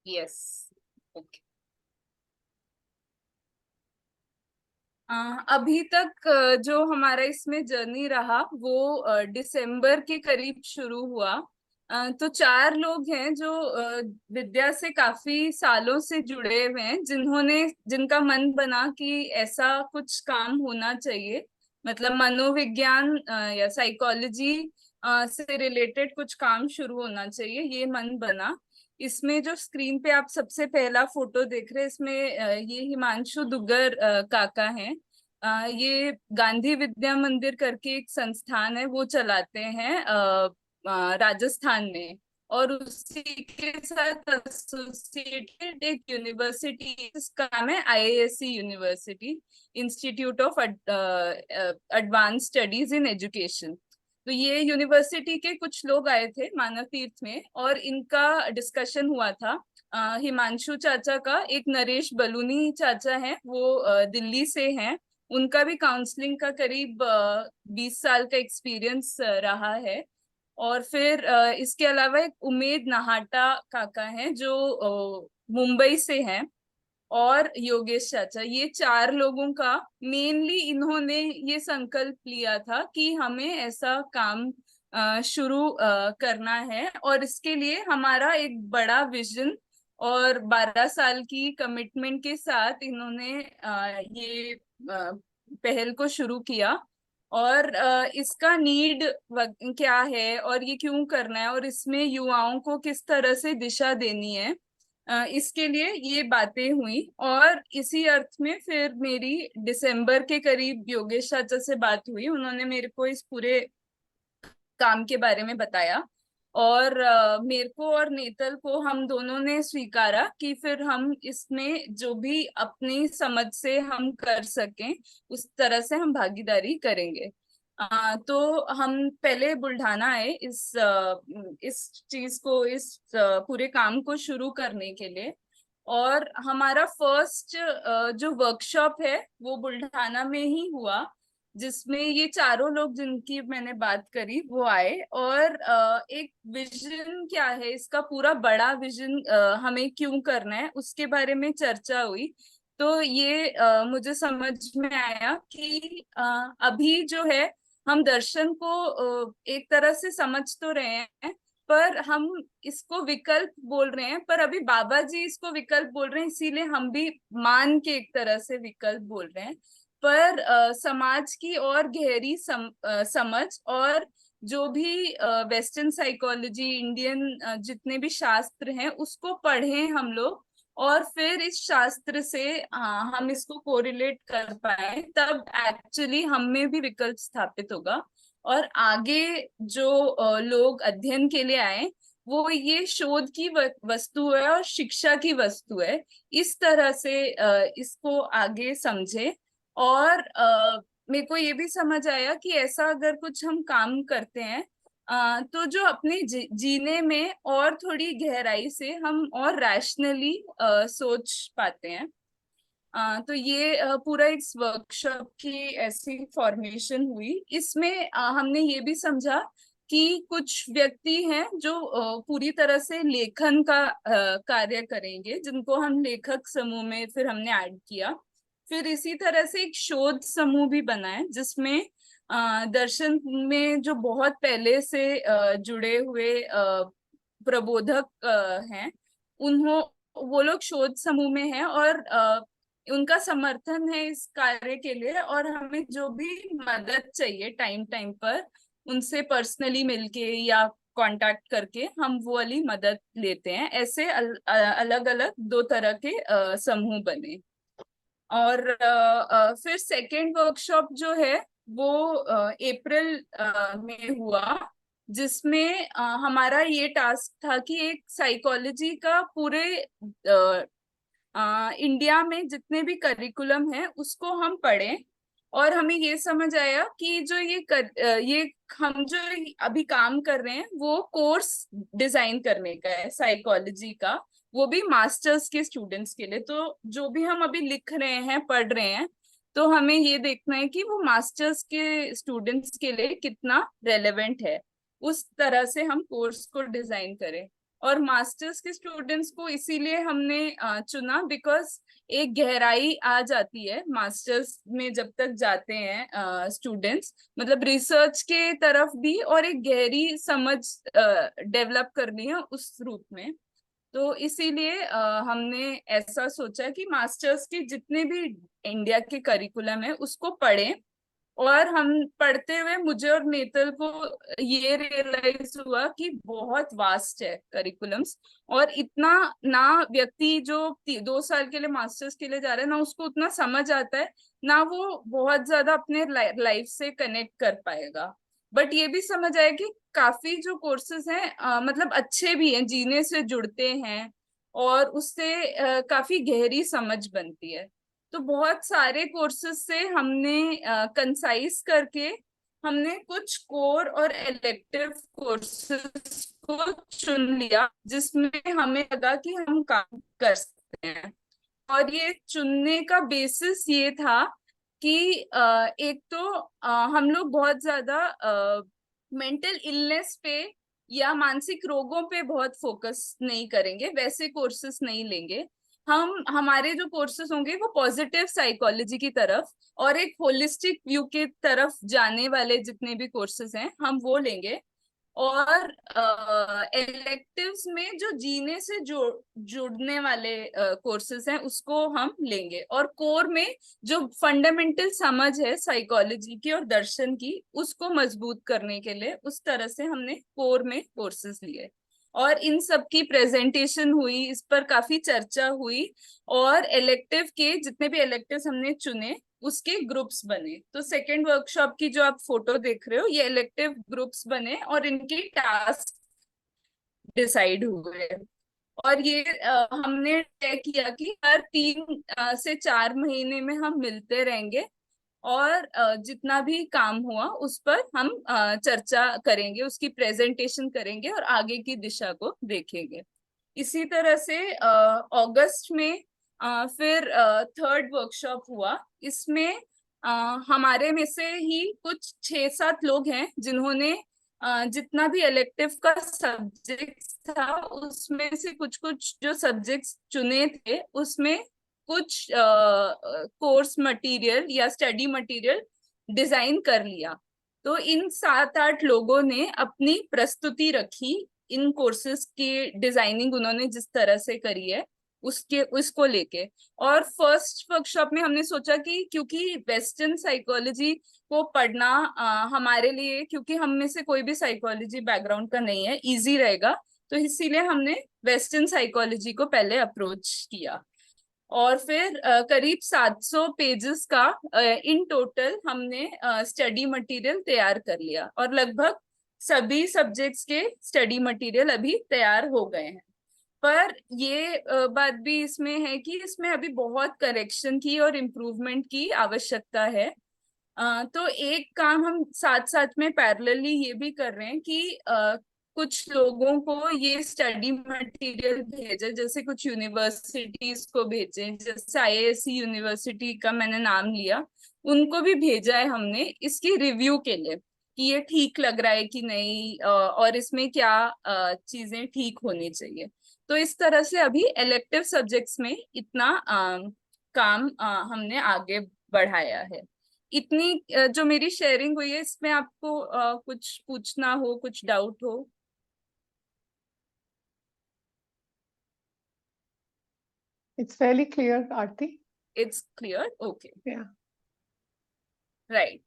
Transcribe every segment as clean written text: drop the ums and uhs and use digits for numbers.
Yes. Okay. अभी तक जो हमारा इसमें जर्नी रहा वो दिसंबर के करीब शुरू हुआ। तो चार लोग हैं जो विद्या से काफी सालों से जुड़े हुए हैं, जिनका मन बना कि ऐसा कुछ काम होना चाहिए। मतलब मनोविज्ञान या साइकोलॉजी से रिलेटेड कुछ काम शुरू होना चाहिए, ये मन बना। इसमें जो स्क्रीन पे आप सबसे पहला फोटो देख रहे हैं, इसमें ये हिमांशु दुग्गर काका हैं। ये गांधी विद्या मंदिर करके एक संस्थान है, वो चलाते हैं राजस्थान में। और उसी के साथ एसोसिएटेड एक यूनिवर्सिटी, इसका नाम है IISc university, institute of advance studies in education. तो ये यूनिवर्सिटी के कुछ लोग आए थे मानव तीर्थ में, और इनका डिस्कशन हुआ था। हिमांशु चाचा का एक नरेश बलूनी चाचा है, वो दिल्ली से हैं। उनका भी काउंसलिंग का करीब 20 साल का एक्सपीरियंस रहा है। और फिर इसके अलावा एक उमेद नाहटा काका हैं जो मुंबई से हैं। और योगेश चाचा, ये चार लोगों का मेनली इन्होंने ये संकल्प लिया था कि हमें ऐसा काम शुरू करना है, और इसके लिए हमारा एक बड़ा विजन और 12 साल की कमिटमेंट के साथ इन्होंने ये पहल को शुरू किया। और इसका नीड क्या है और ये क्यों करना है और इसमें युवाओं को किस तरह से दिशा देनी है, इसके लिए ये बातें हुई। और इसी अर्थ में फिर मेरी दिसंबर के करीब योगेश चाचा से बात हुई, उन्होंने मेरे को इस पूरे काम के बारे में बताया। और मेरे को और नेतल को, हम दोनों ने स्वीकारा कि फिर हम इसमें जो भी अपनी समझ से हम कर सकें उस तरह से हम भागीदारी करेंगे। तो हम पहले बुल्ढाना आए इस चीज को, इस पूरे काम को शुरू करने के लिए। और हमारा फर्स्ट जो वर्कशॉप है वो बुल्ढाना में ही हुआ, जिसमें ये चारों लोग जिनकी मैंने बात करी वो आए। और एक विजन क्या है इसका, पूरा बड़ा विजन हमें क्यों करना है उसके बारे में चर्चा हुई। तो ये मुझे समझ में आया कि अभी जो है हम दर्शन को एक तरह से समझ तो रहे हैं, पर हम इसको विकल्प बोल रहे हैं। पर अभी बाबा जी इसको विकल्प बोल रहे हैं, इसीलिए हम भी मान के एक तरह से विकल्प बोल रहे हैं। पर समाज की और गहरी समझ, और जो भी वेस्टर्न साइकोलॉजी, इंडियन जितने भी शास्त्र हैं उसको पढ़ें हम लोग, और फिर इस शास्त्र से हम इसको कोरिलेट कर पाए, तब एक्चुअली हम में भी विकल्प स्थापित होगा। और आगे जो लोग अध्ययन के लिए आए वो ये शोध की वस्तु है और शिक्षा की वस्तु है, इस तरह से इसको आगे समझे। और मेरे को ये भी समझ आया कि ऐसा अगर कुछ हम काम करते हैं तो जो अपने जीने में और थोड़ी गहराई से हम और रैशनली सोच पाते हैं। तो ये पूरा इस वर्कशॉप की ऐसी फॉर्मेशन हुई। इसमें हमने ये भी समझा कि कुछ व्यक्ति हैं जो पूरी तरह से लेखन का कार्य करेंगे, जिनको हम लेखक समूह में फिर हमने ऐड किया। फिर इसी तरह से एक शोध समूह भी बना है, जिसमें दर्शन में जो बहुत पहले से जुड़े हुए प्रबोधक हैं, उन्हों वो लोग शोध समूह में हैं। और उनका समर्थन है इस कार्य के लिए, और हमें जो भी मदद चाहिए टाइम टाइम पर उनसे पर्सनली मिलके या कांटेक्ट करके हम वो वाली मदद लेते हैं। ऐसे अलग अलग दो तरह के समूह बने। और फिर सेकेंड वर्कशॉप जो है वो अप्रैल में हुआ, जिसमें हमारा ये टास्क था कि एक साइकोलॉजी का पूरे इंडिया में जितने भी करिकुलम है उसको हम पढ़ें। और हमें ये समझ आया कि जो ये हम जो अभी काम कर रहे हैं वो कोर्स डिजाइन करने का है साइकोलॉजी का, वो भी मास्टर्स के स्टूडेंट्स के लिए। तो जो भी हम अभी लिख रहे हैं, पढ़ रहे हैं, तो हमें ये देखना है कि वो मास्टर्स के स्टूडेंट्स के लिए कितना रेलेवेंट है, उस तरह से हम कोर्स को डिजाइन करें। और मास्टर्स के स्टूडेंट्स को इसीलिए हमने चुना बिकॉज एक गहराई आ जाती है मास्टर्स में जब तक जाते हैं स्टूडेंट्स, मतलब रिसर्च के तरफ भी, और एक गहरी समझ डेवलप करनी है उस रूप में। तो इसीलिए हमने ऐसा सोचा कि मास्टर्स के जितने भी इंडिया के करिकुलम है उसको पढ़ें। और हम पढ़ते हुए मुझे और नेतल को ये रियलाइज हुआ कि बहुत वास्ट है करिकुलम्स, और इतना ना व्यक्ति जो 2 साल के लिए मास्टर्स के लिए जा रहा है ना उसको उतना समझ आता है, ना वो बहुत ज्यादा अपने लाइफ से कनेक्ट कर पाएगा। बट ये भी समझ आया कि काफी जो कोर्सेज हैं मतलब अच्छे भी हैं, जीने से जुड़ते हैं और उससे काफी गहरी समझ बनती है। तो बहुत सारे कोर्सेज से हमने कंसाइज करके हमने कुछ कोर और इलेक्टिव कोर्सेज को चुन लिया जिसमें हमें लगा कि हम काम कर सकते हैं। और ये चुनने का बेसिस ये था कि एक तो हम लोग बहुत ज्यादा मेंटल इलनेस पे या मानसिक रोगों पे बहुत फोकस नहीं करेंगे, वैसे कोर्सेस नहीं लेंगे। हम हमारे जो कोर्सेस होंगे वो पॉजिटिव साइकोलॉजी की तरफ और एक होलिस्टिक व्यू की तरफ जाने वाले जितने भी कोर्सेज हैं हम वो लेंगे। और इलेक्टिव्स में जो जीने से जुड़ने वाले कोर्सेज हैं उसको हम लेंगे, और कोर में जो फंडामेंटल समझ है साइकोलॉजी की और दर्शन की उसको मजबूत करने के लिए उस तरह से हमने कोर में कोर्सेज लिए। और इन सब की प्रेजेंटेशन हुई, इस पर काफी चर्चा हुई, और इलेक्टिव के जितने भी इलेक्टिव्स हमने चुने उसके ग्रुप्स बने। तो सेकेंड वर्कशॉप की जो आप फोटो देख रहे हो ये इलेक्टिव ग्रुप्स बने और इनकी टास्क डिसाइड हुए। और ये हमने तय किया कि हर 3 से 4 महीने में हम मिलते रहेंगे और जितना भी काम हुआ उस पर हम चर्चा करेंगे, उसकी प्रेजेंटेशन करेंगे और आगे की दिशा को देखेंगे। इसी तरह से अगस्त में फिर थर्ड वर्कशॉप हुआ। इसमें अ, हमारे में से ही कुछ 6-7 लोग हैं जिन्होंने जितना भी इलेक्टिव का सब्जेक्ट था उसमें से कुछ कुछ जो सब्जेक्ट्स चुने थे उसमें कुछ कोर्स मटेरियल या स्टडी मटेरियल डिजाइन कर लिया। तो इन 7-8 लोगों ने अपनी प्रस्तुति रखी, इन कोर्सेज की डिजाइनिंग उन्होंने जिस तरह से करी है उसके उसको लेके। और फर्स्ट वर्कशॉप में हमने सोचा कि क्योंकि वेस्टर्न साइकोलॉजी को पढ़ना हमारे लिए, क्योंकि हम में से कोई भी साइकोलॉजी बैकग्राउंड का नहीं है, इजी रहेगा, तो इसीलिए हमने वेस्टर्न साइकोलॉजी को पहले अप्रोच किया। और फिर करीब 700 पेजेस का इन टोटल हमने स्टडी मटेरियल तैयार कर लिया, और लगभग सभी सब्जेक्ट्स के स्टडी मटेरियल अभी तैयार हो गए हैं। पर ये बात भी इसमें है कि इसमें अभी बहुत करेक्शन की और इम्प्रूवमेंट की आवश्यकता है। तो एक काम हम साथ साथ में पैरेलली ये भी कर रहे हैं कि कुछ लोगों को ये स्टडी मटेरियल भेजे, जैसे कुछ यूनिवर्सिटीज को भेजे, जैसे आईआईएससी यूनिवर्सिटी का मैंने नाम लिया, उनको भी भेजा है हमने इसकी रिव्यू के लिए कि ये ठीक लग रहा है कि नहीं, और इसमें क्या चीजें ठीक होनी चाहिए। तो इस तरह से अभी इलेक्टिव सब्जेक्ट्स में इतना काम हमने आगे बढ़ाया है। इतनी जो मेरी शेयरिंग हुई है इसमें आपको कुछ पूछना हो, कुछ डाउट हो? It's fairly clear, Aarti. It's clear, okay, Yeah. Right.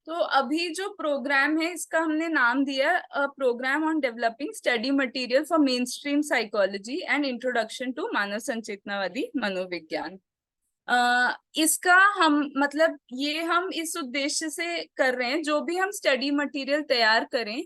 तो अभी जो प्रोग्राम है इसका हमने नाम दिया program on developing study material for main stream psychology and introduction to मानव संचेतनावादी मनोविज्ञान। इसका हम मतलब ये हम इस उद्देश्य से कर रहे हैं, जो भी हम स्टडी मटेरियल तैयार करें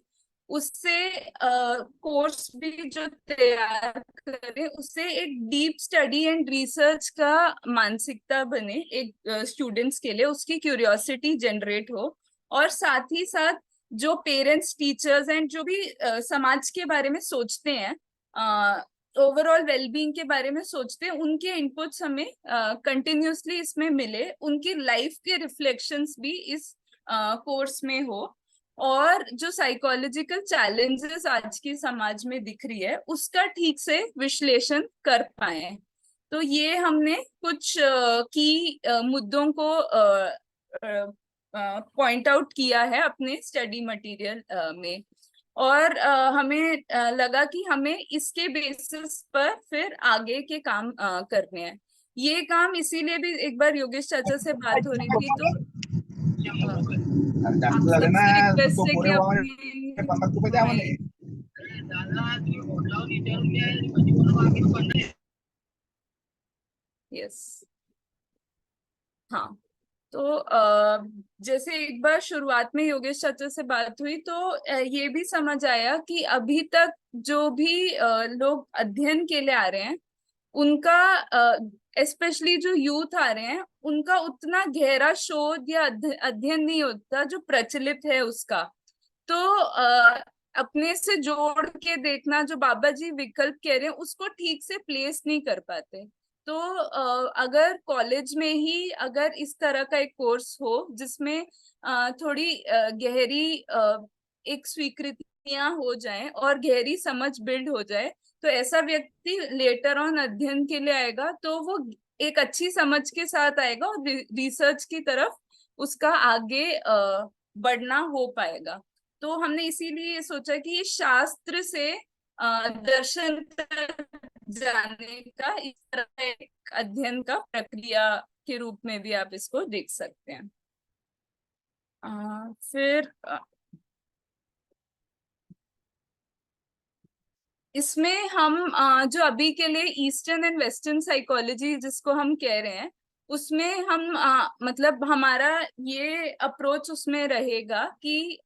उससे कोर्स भी जो तैयार करें उससे एक डीप स्टडी एंड रिसर्च का मानसिकता बने एक स्टूडेंट्स के लिए, उसकी क्यूरियोसिटी जनरेट हो। और साथ ही साथ जो पेरेंट्स, टीचर्स एंड जो भी समाज के बारे में सोचते हैं, ओवरऑल वेलबींग के बारे में सोचते हैं, उनके इनपुट्स हमें कंटिन्यूसली इसमें मिले, उनकी लाइफ के रिफ्लेक्शंस भी इस कोर्स में हो। और जो साइकोलॉजिकल चैलेंजेस आज की समाज में दिख रही है उसका ठीक से विश्लेषण कर पाए। तो ये हमने कुछ की मुद्दों को पॉइंट आउट किया है अपने स्टडी मटेरियल में। और हमें लगा कि हमें इसके बेसिस पर फिर आगे के काम करने हैं। ये काम इसीलिए भी एक बार योगेश चाचा से बात हो रही थी तो आप जास्त झाले ना सबसे रिक्वेस्ट तो है कि पुढे अपनी 50 रुपये द्या म्हणे. यस, हाँ। तो जैसे एक बार शुरुआत में योगेश चाचा से बात हुई तो ये भी समझ आया कि अभी तक जो भी लोग अध्ययन के लिए आ रहे हैं उनका, स्पेशली जो यूथ आ रहे हैं, उनका उतना गहरा शोध या अध्ययन नहीं होता जो प्रचलित है उसका। तो अपने से जोड़ के देखना, जो बाबा जी विकल्प कह रहे हैं उसको ठीक से प्लेस नहीं कर पाते। तो अगर कॉलेज में ही अगर इस तरह का एक कोर्स हो जिसमें थोड़ी गहरी एक स्वीकृतियां हो जाएं और गहरी समझ बिल्ड हो जाए, तो ऐसा व्यक्ति लेटर ऑन अध्ययन के लिए आएगा तो वो एक अच्छी समझ के साथ आएगा और रिसर्च की तरफ उसका आगे बढ़ना हो पाएगा। तो हमने इसीलिए सोचा कि ये शास्त्र से दर्शन तक जाने का इस तरह का एक अध्ययन का प्रक्रिया के रूप में भी आप इसको देख सकते हैं। फिर इसमें हम जो अभी के लिए ईस्टर्न एंड वेस्टर्न साइकोलॉजी जिसको हम कह रहे हैं, उसमें हम मतलब हमारा ये अप्रोच उसमें रहेगा कि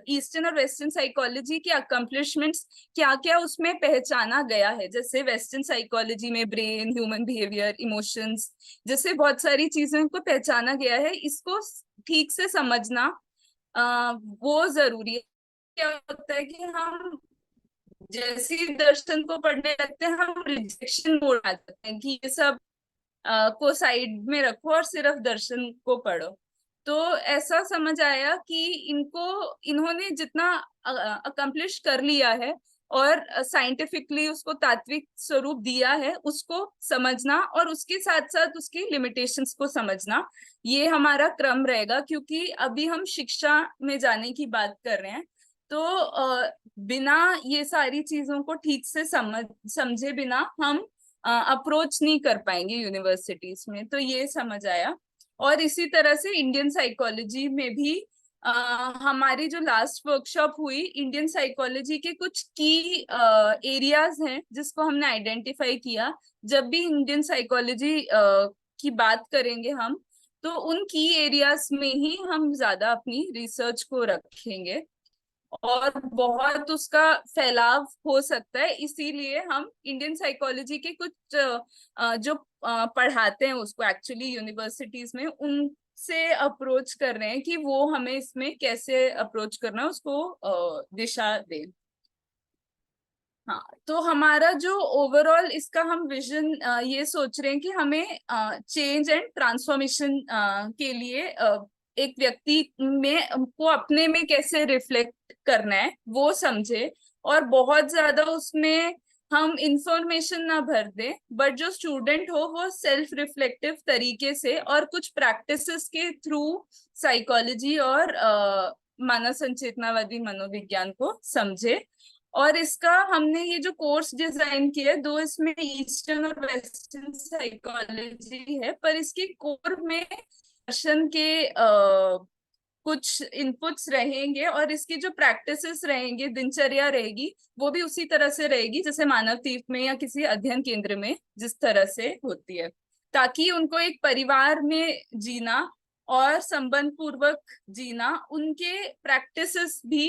ईस्टर्न और वेस्टर्न साइकोलॉजी की अकम्पलिशमेंट्स क्या क्या उसमें पहचाना गया है। जैसे वेस्टर्न साइकोलॉजी में ब्रेन, ह्यूमन बिहेवियर, इमोशंस जैसे बहुत सारी चीजों को पहचाना गया है, इसको ठीक से समझना वो जरूरी है। क्या होता है कि हम जैसे ही दर्शन को पढ़ने लगते हैं हम रिजेक्शन मोड आ जाते हैं कि ये सब को साइड में रखो और सिर्फ दर्शन को पढ़ो। तो ऐसा समझ आया कि इन्होंने जितना अकम्प्लिश कर लिया है और साइंटिफिकली उसको तात्विक स्वरूप दिया है उसको समझना और उसके साथ साथ उसकी लिमिटेशंस को समझना, ये हमारा क्रम रहेगा। क्योंकि अभी हम शिक्षा में जाने की बात कर रहे हैं तो बिना ये सारी चीजों को ठीक से समझे बिना हम अप्रोच नहीं कर पाएंगे यूनिवर्सिटीज में। तो ये समझ आया। और इसी तरह से इंडियन साइकोलॉजी में भी हमारी जो लास्ट वर्कशॉप हुई, इंडियन साइकोलॉजी के कुछ की एरियाज हैं जिसको हमने आइडेंटिफाई किया। जब भी इंडियन साइकोलॉजी की बात करेंगे हम, तो उन की एरियाज में ही हम ज्यादा अपनी रिसर्च को रखेंगे और बहुत उसका फैलाव हो सकता है। इसीलिए हम इंडियन साइकोलॉजी के कुछ जो पढ़ाते हैं उसको एक्चुअली यूनिवर्सिटीज में, उनसे अप्रोच कर रहे हैं कि वो हमें इसमें कैसे अप्रोच करना है उसको दिशा दें। हाँ, तो हमारा जो ओवरऑल इसका हम विजन ये सोच रहे हैं कि हमें चेंज एंड ट्रांसफॉर्मेशन के लिए एक व्यक्ति में को अपने में कैसे रिफ्लेक्ट करना है वो समझे। और बहुत ज्यादा उसमें हम इंफॉर्मेशन ना भर दे, बट जो स्टूडेंट हो वो सेल्फ रिफ्लेक्टिव तरीके से और कुछ प्रैक्टिसेस के थ्रू साइकोलॉजी और मानव संचेतनावादी मनोविज्ञान को समझे। और इसका हमने ये जो कोर्स डिजाइन किया है, दो इसमें ईस्टर्न और वेस्टर्न साइकोलॉजी है, पर इसके कोर में दर्शन के कुछ इनपुट्स रहेंगे और इसकी जो प्रैक्टिसेस रहेंगे, दिनचर्या रहेगी, वो भी उसी तरह से रहेगी जैसे मानव तीर्थ में या किसी अध्ययन केंद्र में जिस तरह से होती है, ताकि उनको एक परिवार में जीना और संबंध पूर्वक जीना, उनके प्रैक्टिसेस भी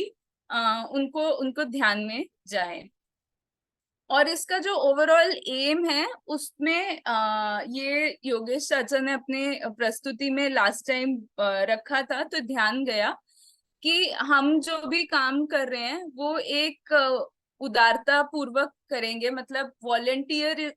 उनको उनको ध्यान में जाए। और इसका जो ओवरऑल एम है उसमें ये योगेश चाचा ने अपने प्रस्तुति में लास्ट टाइम रखा था, तो ध्यान गया कि हम जो भी काम कर रहे हैं वो एक उदारता पूर्वक करेंगे, मतलब वॉलेंटियर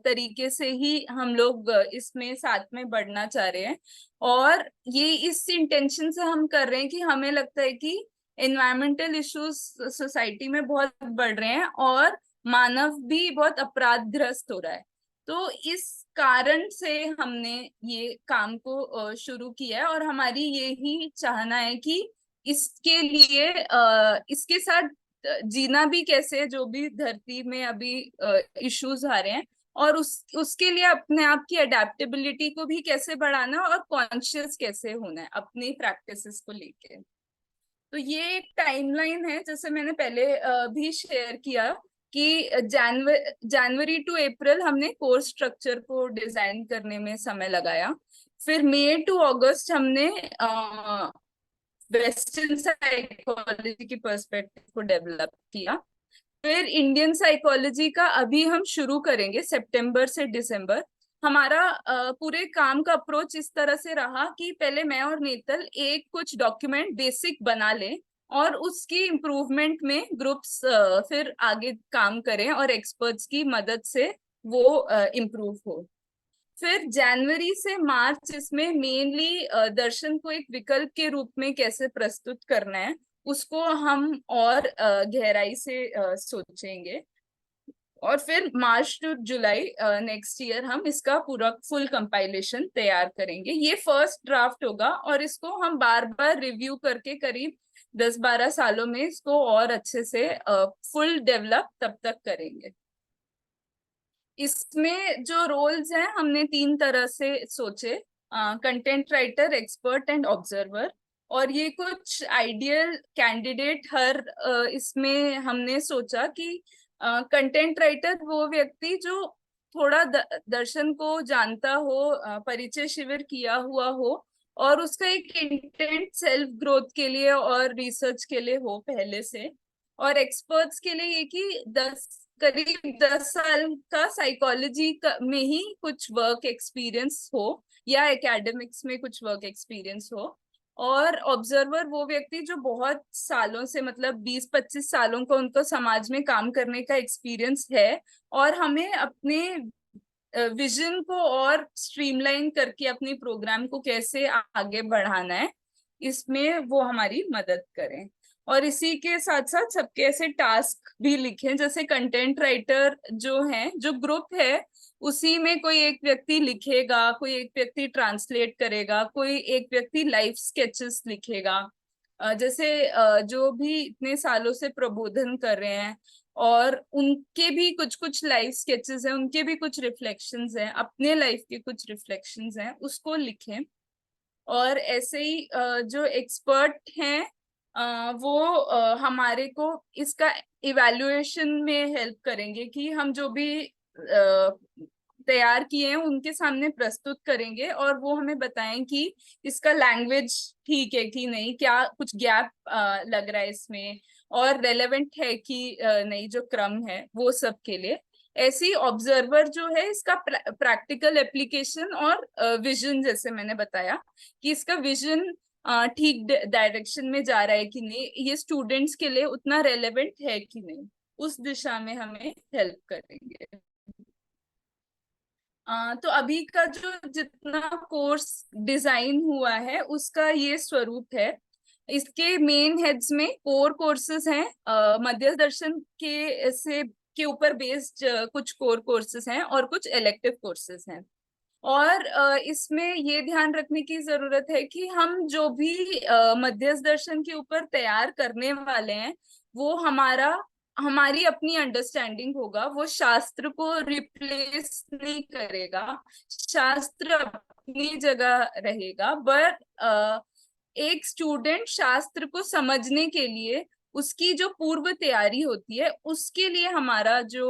तरीके से ही हम लोग इसमें साथ में बढ़ना चाह रहे हैं। और ये इस इंटेंशन से हम कर रहे हैं कि हमें लगता है कि एनवायरमेंटल इश्यूज सोसाइटी में बहुत बढ़ रहे हैं और मानव भी बहुत अपराधग्रस्त हो रहा है। तो इस कारण से हमने ये काम को शुरू किया है और हमारी यही चाहना है कि इसके लिए इसके साथ जीना भी कैसे, जो भी धरती में अभी इश्यूज आ रहे हैं, और उसके लिए अपने आप की अडेप्टेबिलिटी को भी कैसे बढ़ाना और कॉन्शियस कैसे होना है अपनी प्रैक्टिसेस को लेके। तो ये एक टाइमलाइन है, जैसे मैंने पहले भी शेयर किया कि जनवरी टू अप्रैल हमने कोर्स स्ट्रक्चर को डिजाइन करने में समय लगाया। फिर मई टू अगस्त हमने वेस्टर्न साइकोलॉजी की पर्सपेक्टिव को डेवलप किया। फिर इंडियन साइकोलॉजी का अभी हम शुरू करेंगे सितंबर से दिसंबर। हमारा पूरे काम का अप्रोच इस तरह से रहा कि पहले मैं और नेतल एक कुछ डॉक्यूमेंट बेसिक बना लें और उसकी इम्प्रूवमेंट में ग्रुप्स फिर आगे काम करें और एक्सपर्ट्स की मदद से वो इम्प्रूव हो। फिर जनवरी से मार्च इसमें मेनली दर्शन को एक विकल्प के रूप में कैसे प्रस्तुत करना है उसको हम और गहराई से सोचेंगे। और फिर March two July next year हम इसका पूरा फुल कंपाइलेशन तैयार करेंगे। ये फर्स्ट ड्राफ्ट होगा और इसको हम बार बार रिव्यू करके करीब 10-12 सालों में इसको और अच्छे से फुल डेवलप तब तक करेंगे। इसमें जो रोल्स हैं हमने 3 तरह से सोचे, content writer, expert and observer. और ये कुछ आइडियल कैंडिडेट हर इसमें हमने सोचा कि कंटेंट राइटर वो व्यक्ति जो थोड़ा दर्शन को जानता हो, परिचय शिविर किया हुआ हो और उसका एक इंटेंट सेल्फ ग्रोथ के लिए और रिसर्च के लिए हो पहले से। और एक्सपर्ट्स के लिए ये कि करीब 10 साल का साइकोलॉजी में ही कुछ वर्क एक्सपीरियंस हो या एकेडमिक्स में कुछ वर्क एक्सपीरियंस हो। और ऑब्जर्वर वो व्यक्ति जो बहुत सालों से, मतलब 20-25 सालों को उनको समाज में काम करने का एक्सपीरियंस है और हमें अपने विजन को और स्ट्रीमलाइन करके अपनी प्रोग्राम को कैसे आगे बढ़ाना है इसमें वो हमारी मदद करें। और इसी के साथ साथ सबके ऐसे टास्क भी लिखें, जैसे कंटेंट राइटर जो है, जो ग्रुप है उसी में कोई एक व्यक्ति लिखेगा, कोई एक व्यक्ति ट्रांसलेट करेगा, कोई एक व्यक्ति लाइफ स्केचेस लिखेगा। जैसे जो भी इतने सालों से प्रबोधन कर रहे हैं और उनके भी कुछ कुछ लाइफ स्केचेस हैं, उनके भी कुछ रिफ्लेक्शंस हैं, अपने लाइफ के कुछ रिफ्लेक्शंस हैं, उसको लिखें। और ऐसे ही जो एक्सपर्ट हैं वो हमारे को इसका इवैल्यूएशन में हेल्प करेंगे कि हम जो भी तैयार किए हैं उनके सामने प्रस्तुत करेंगे और वो हमें बताएं कि इसका लैंग्वेज ठीक है कि नहीं, क्या कुछ गैप लग रहा है इसमें और रेलेवेंट है कि नहीं, जो क्रम है वो सब के लिए। ऐसे ही ऑब्जर्वर जो है इसका प्रैक्टिकल एप्लीकेशन और विजन, जैसे मैंने बताया कि इसका विजन ठीक डायरेक्शन में जा रहा है कि नहीं, ये स्टूडेंट्स के लिए उतना रेलेवेंट है कि नहीं, उस दिशा में हमें हेल्प करेंगे। तो अभी का जो जितना कोर्स डिजाइन हुआ है उसका ये स्वरूप है। इसके मेन हेड्स में कोर कोर्सेज हैं, मध्य दर्शन के ऊपर बेस्ड कुछ कोर कोर्सेज हैं और कुछ इलेक्टिव कोर्सेज हैं। और इसमें ये ध्यान रखने की जरूरत है कि हम जो भी मध्यस्थ दर्शन के ऊपर तैयार करने वाले हैं वो हमारी अपनी अंडरस्टैंडिंग होगा, वो शास्त्र को रिप्लेस नहीं करेगा, शास्त्र अपनी जगह रहेगा। बट एक स्टूडेंट शास्त्र को समझने के लिए उसकी जो पूर्व तैयारी होती है उसके लिए हमारा जो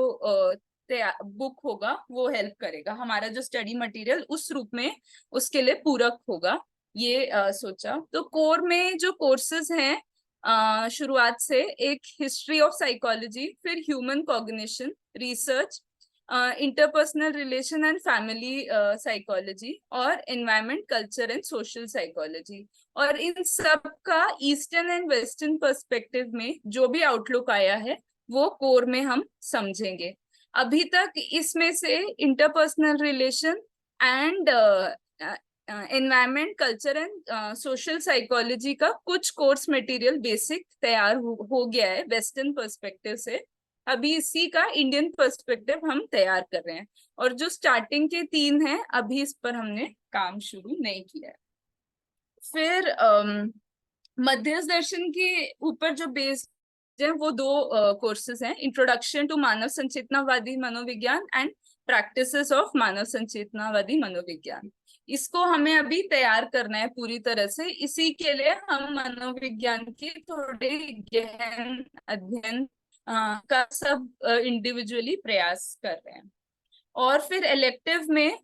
बुक होगा वो हेल्प करेगा, हमारा जो स्टडी मटेरियल उस रूप में उसके लिए पूरक होगा, ये सोचा। तो कोर में जो कोर्सेज हैं शुरुआत से एक हिस्ट्री ऑफ साइकोलॉजी, फिर human cognition, research, interpersonal relation and family psychology और environment, culture and social psychology. और इन सब का ईस्टर्न एंड वेस्टर्न पर्सपेक्टिव में जो भी आउटलुक आया है वो कोर में हम समझेंगे। अभी तक इसमें से interpersonal relation and environment, culture and social psychology का कुछ कोर्स मटेरियल बेसिक तैयार हो गया है वेस्टर्न पर्सपेक्टिव से। अभी इसी का इंडियन पर्सपेक्टिव हम तैयार कर रहे हैं, और जो स्टार्टिंग के 3 हैं अभी इस पर हमने काम शुरू नहीं किया है। फिर मध्यस्थ दर्शन के ऊपर जो बेस्ड है वो 2 कोर्सेज हैं, इंट्रोडक्शन टू मानव संचेतनावादी मनोविज्ञान एंड प्रैक्टिसेस ऑफ मानव संचेतनावादी मनोविज्ञान। इसको हमें अभी तैयार करना है पूरी तरह से। इसी के लिए हम मनोविज्ञान की थोड़े गहन अध्ययन का सब इंडिविजुअली प्रयास कर रहे हैं। और फिर इलेक्टिव में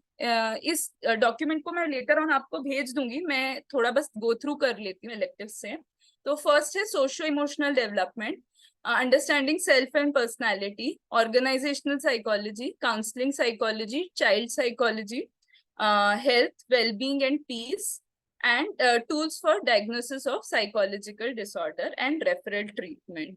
इस डॉक्यूमेंट को मैं लेटर ऑन आपको भेज दूंगी, मैं थोड़ा बस गो थ्रू कर लेती हूँ इलेक्टिव से। तो फर्स्ट है socio emotional development, understanding self and personality, organisational psychology, counselling psychology, child psychology, health, wellbeing and peace, and tools for diagnosis of psychological disorder and referral treatment.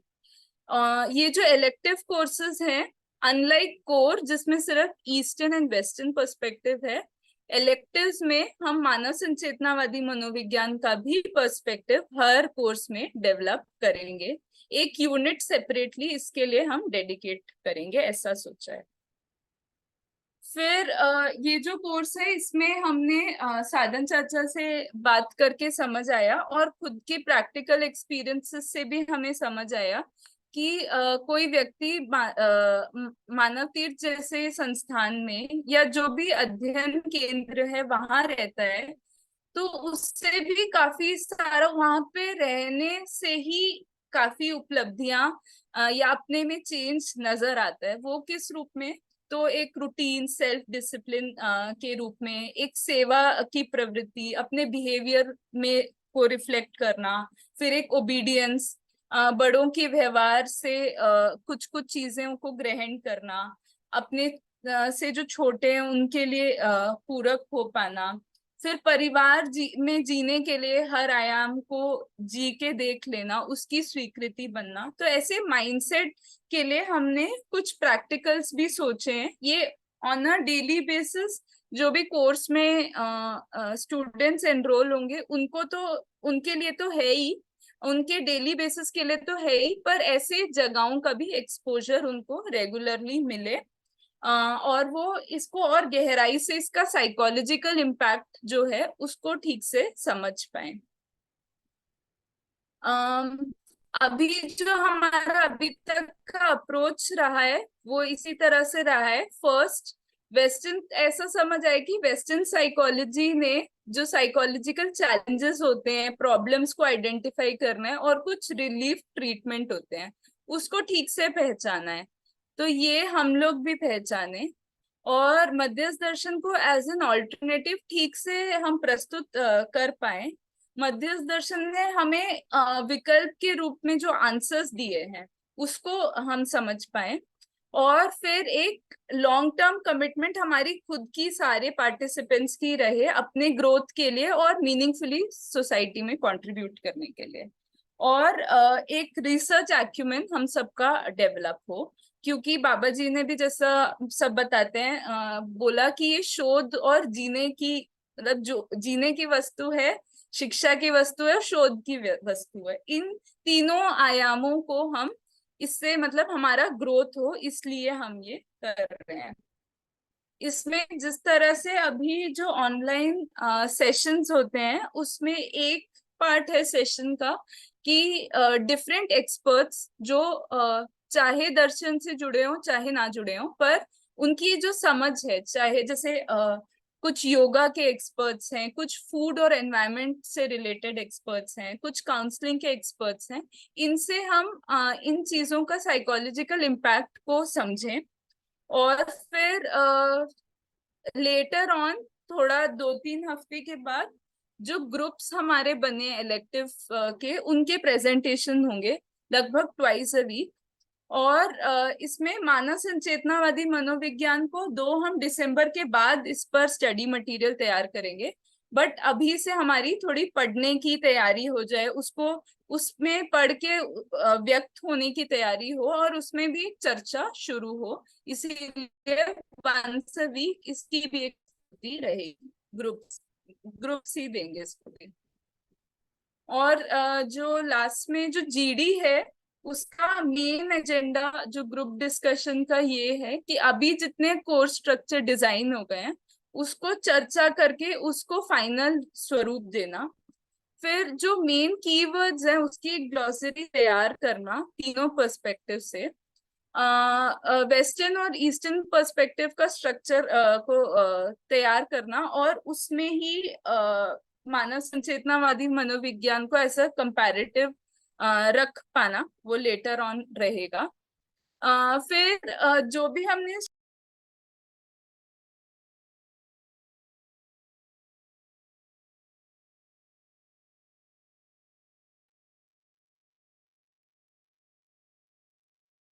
ये जो elective courses हैं, unlike core जिसमें सिर्फ eastern and western perspective है, electives में हम मानव संचेतनावादी मनोविज्ञान का भी पर्सपेक्टिव हर कोर्स में डेवलप करेंगे। एक यूनिट सेपरेटली इसके लिए हम डेडिकेट करेंगे, ऐसा सोचा है। फिर ये जो कोर्स है इसमें हमने साधन चाचा से बात करके समझ आया, और खुद के प्रैक्टिकल एक्सपीरियंसेस से भी हमें समझ आया कि कोई व्यक्ति मानव तीर्थ जैसे संस्थान में या जो भी अध्ययन केंद्र है वहां रहता है, तो उससे भी काफी सारा वहां पे रहने से ही काफी उपलब्धियां या अपने में चेंज नजर आता है। वो किस रूप में? तो एक रूटीन सेल्फ डिसिप्लिन के रूप में, एक सेवा की प्रवृत्ति, अपने बिहेवियर में को रिफ्लेक्ट करना, फिर एक ओबीडियंस, बड़ों के व्यवहार से कुछ कुछ चीजों को ग्रहण करना, अपने से जो छोटे हैं उनके लिए पूरक हो पाना, फिर परिवार में जीने के लिए हर आयाम को जी के देख लेना, उसकी स्वीकृति बनना। तो ऐसे माइंडसेट के लिए हमने कुछ प्रैक्टिकल्स भी सोचे हैं। ये ऑन अ डेली बेसिस जो भी कोर्स में स्टूडेंट्स एनरोल होंगे उनको तो, उनके लिए तो है ही, उनके डेली बेसिस के लिए तो है ही, पर ऐसे जगहों का भी एक्सपोजर उनको रेगुलरली मिले, और वो इसको और गहराई से इसका साइकोलॉजिकल इम्पैक्ट जो है उसको ठीक से समझ पाए। अभी जो हमारा अभी तक का अप्रोच रहा है वो इसी तरह से रहा है। फर्स्ट, वेस्टर्न, ऐसा समझ आए कि वेस्टर्न साइकोलॉजी ने जो साइकोलॉजिकल चैलेंजेस होते हैं, प्रॉब्लम्स को आइडेंटिफाई करना है और कुछ रिलीफ ट्रीटमेंट होते हैं, उसको ठीक से पहचाना है। तो ये हम लोग भी पहचाने, और मध्यस्थ दर्शन को एज एन ऑल्टरनेटिव ठीक से हम प्रस्तुत कर पाए। मध्यस्थ दर्शन ने हमें विकल्प के रूप में जो आंसर्स दिए हैं उसको हम समझ पाए, और फिर एक लॉन्ग टर्म कमिटमेंट हमारी खुद की, सारे पार्टिसिपेंट्स की रहे अपने ग्रोथ के लिए और मीनिंगफुली सोसाइटी में कंट्रीब्यूट करने के लिए, और एक रिसर्च एक्यूमेन हम सबका डेवलप हो। क्योंकि बाबा जी ने भी जैसा सब बताते हैं बोला कि ये शोध और जीने की, मतलब जो जीने की वस्तु है, शिक्षा की वस्तु है, शोध की वस्तु है, इन तीनों आयामों को हम, इससे मतलब हमारा ग्रोथ हो, इसलिए हम ये कर रहे हैं। इसमें जिस तरह से अभी जो ऑनलाइन सेशंस होते हैं उसमें एक पार्ट है सेशन का कि डिफरेंट एक्सपर्ट्स जो चाहे दर्शन से जुड़े हो चाहे ना जुड़े हो, पर उनकी जो समझ है, चाहे जैसे कुछ योगा के एक्सपर्ट्स हैं, कुछ फूड और एनवायरनमेंट से रिलेटेड एक्सपर्ट्स हैं, कुछ काउंसलिंग के एक्सपर्ट्स हैं, इनसे हम इन चीजों का साइकोलॉजिकल इम्पैक्ट को समझें। और फिर लेटर ऑन, थोड़ा 2-3 हफ्ते के बाद, जो ग्रुप्स हमारे बने इलेक्टिव के, उनके प्रेजेंटेशन होंगे लगभग ट्वाइस अ वीक। और इसमें मानव संचेतनावादी मनोविज्ञान को 2 हम दिसंबर के बाद इस पर स्टडी मटेरियल तैयार करेंगे, बट अभी से हमारी थोड़ी पढ़ने की तैयारी हो जाए, उसको उसमें पढ़ के व्यक्त होने की तैयारी हो और उसमें भी चर्चा शुरू हो, इसीलिए वंस अ वीक इसकी भी एक रहेगी ग्रुप्स। ग्रुप सी देंगे इसको भी। और जो लास्ट में जो जीडी है, उसका मेन एजेंडा जो ग्रुप डिस्कशन का ये है कि अभी जितने कोर्स स्ट्रक्चर डिजाइन हो गए हैं उसको चर्चा करके उसको फाइनल स्वरूप देना। फिर जो मेन कीवर्ड्स हैं उसकी एक ग्लॉसरी तैयार करना तीनों पर्सपेक्टिव से। वेस्टर्न और ईस्टर्न पर्सपेक्टिव का स्ट्रक्चर को तैयार करना, और उसमें ही मानव संचेतनावादी मनोविज्ञान को ऐसा कंपैरेटिव रख पाना, वो लेटर ऑन रहेगा। फिर जो भी हमने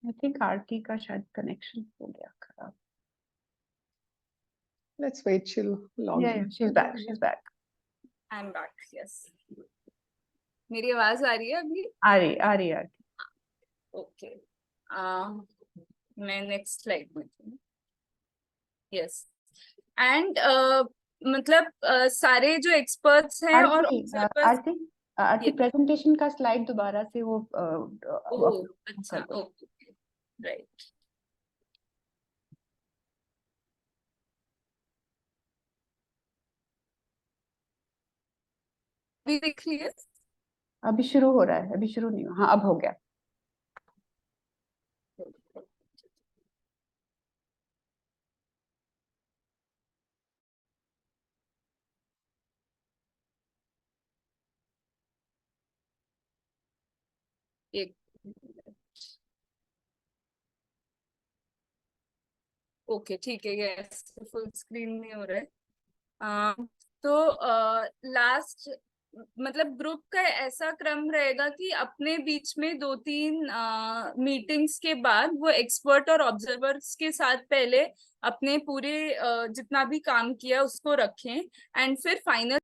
आई थिंक आरती का शायद कनेक्शन हो गया खराब। Let's wait, she'll log Yeah, in. she's back. She's back. I am back, yes. मेरी आवाज आ रही है अभी? आ रही है। ओके, मैं नेक्स्ट स्लाइड में थी। यस। एंड मतलब सारे जो एक्सपर्ट्स हैं और ऑब्जर्वर्स। आरती आरती प्रेजेंटेशन का स्लाइड दोबारा से वो अच्छा, ओके, राइट। भी देख लिए? अभी शुरू हो रहा है, अभी शुरू नहीं हुआ। हाँ, अब हो गया। एक, ओके, ठीक है, यस, फुल स्क्रीन में हो रहा है। तो लास्ट मतलब ग्रुप का ऐसा क्रम रहेगा कि अपने बीच में 2-3 मीटिंग्स के बाद वो एक्सपर्ट और ऑब्जर्वर्स के साथ पहले अपने पूरे जितना भी काम किया उसको रखें, एंड फिर फाइनल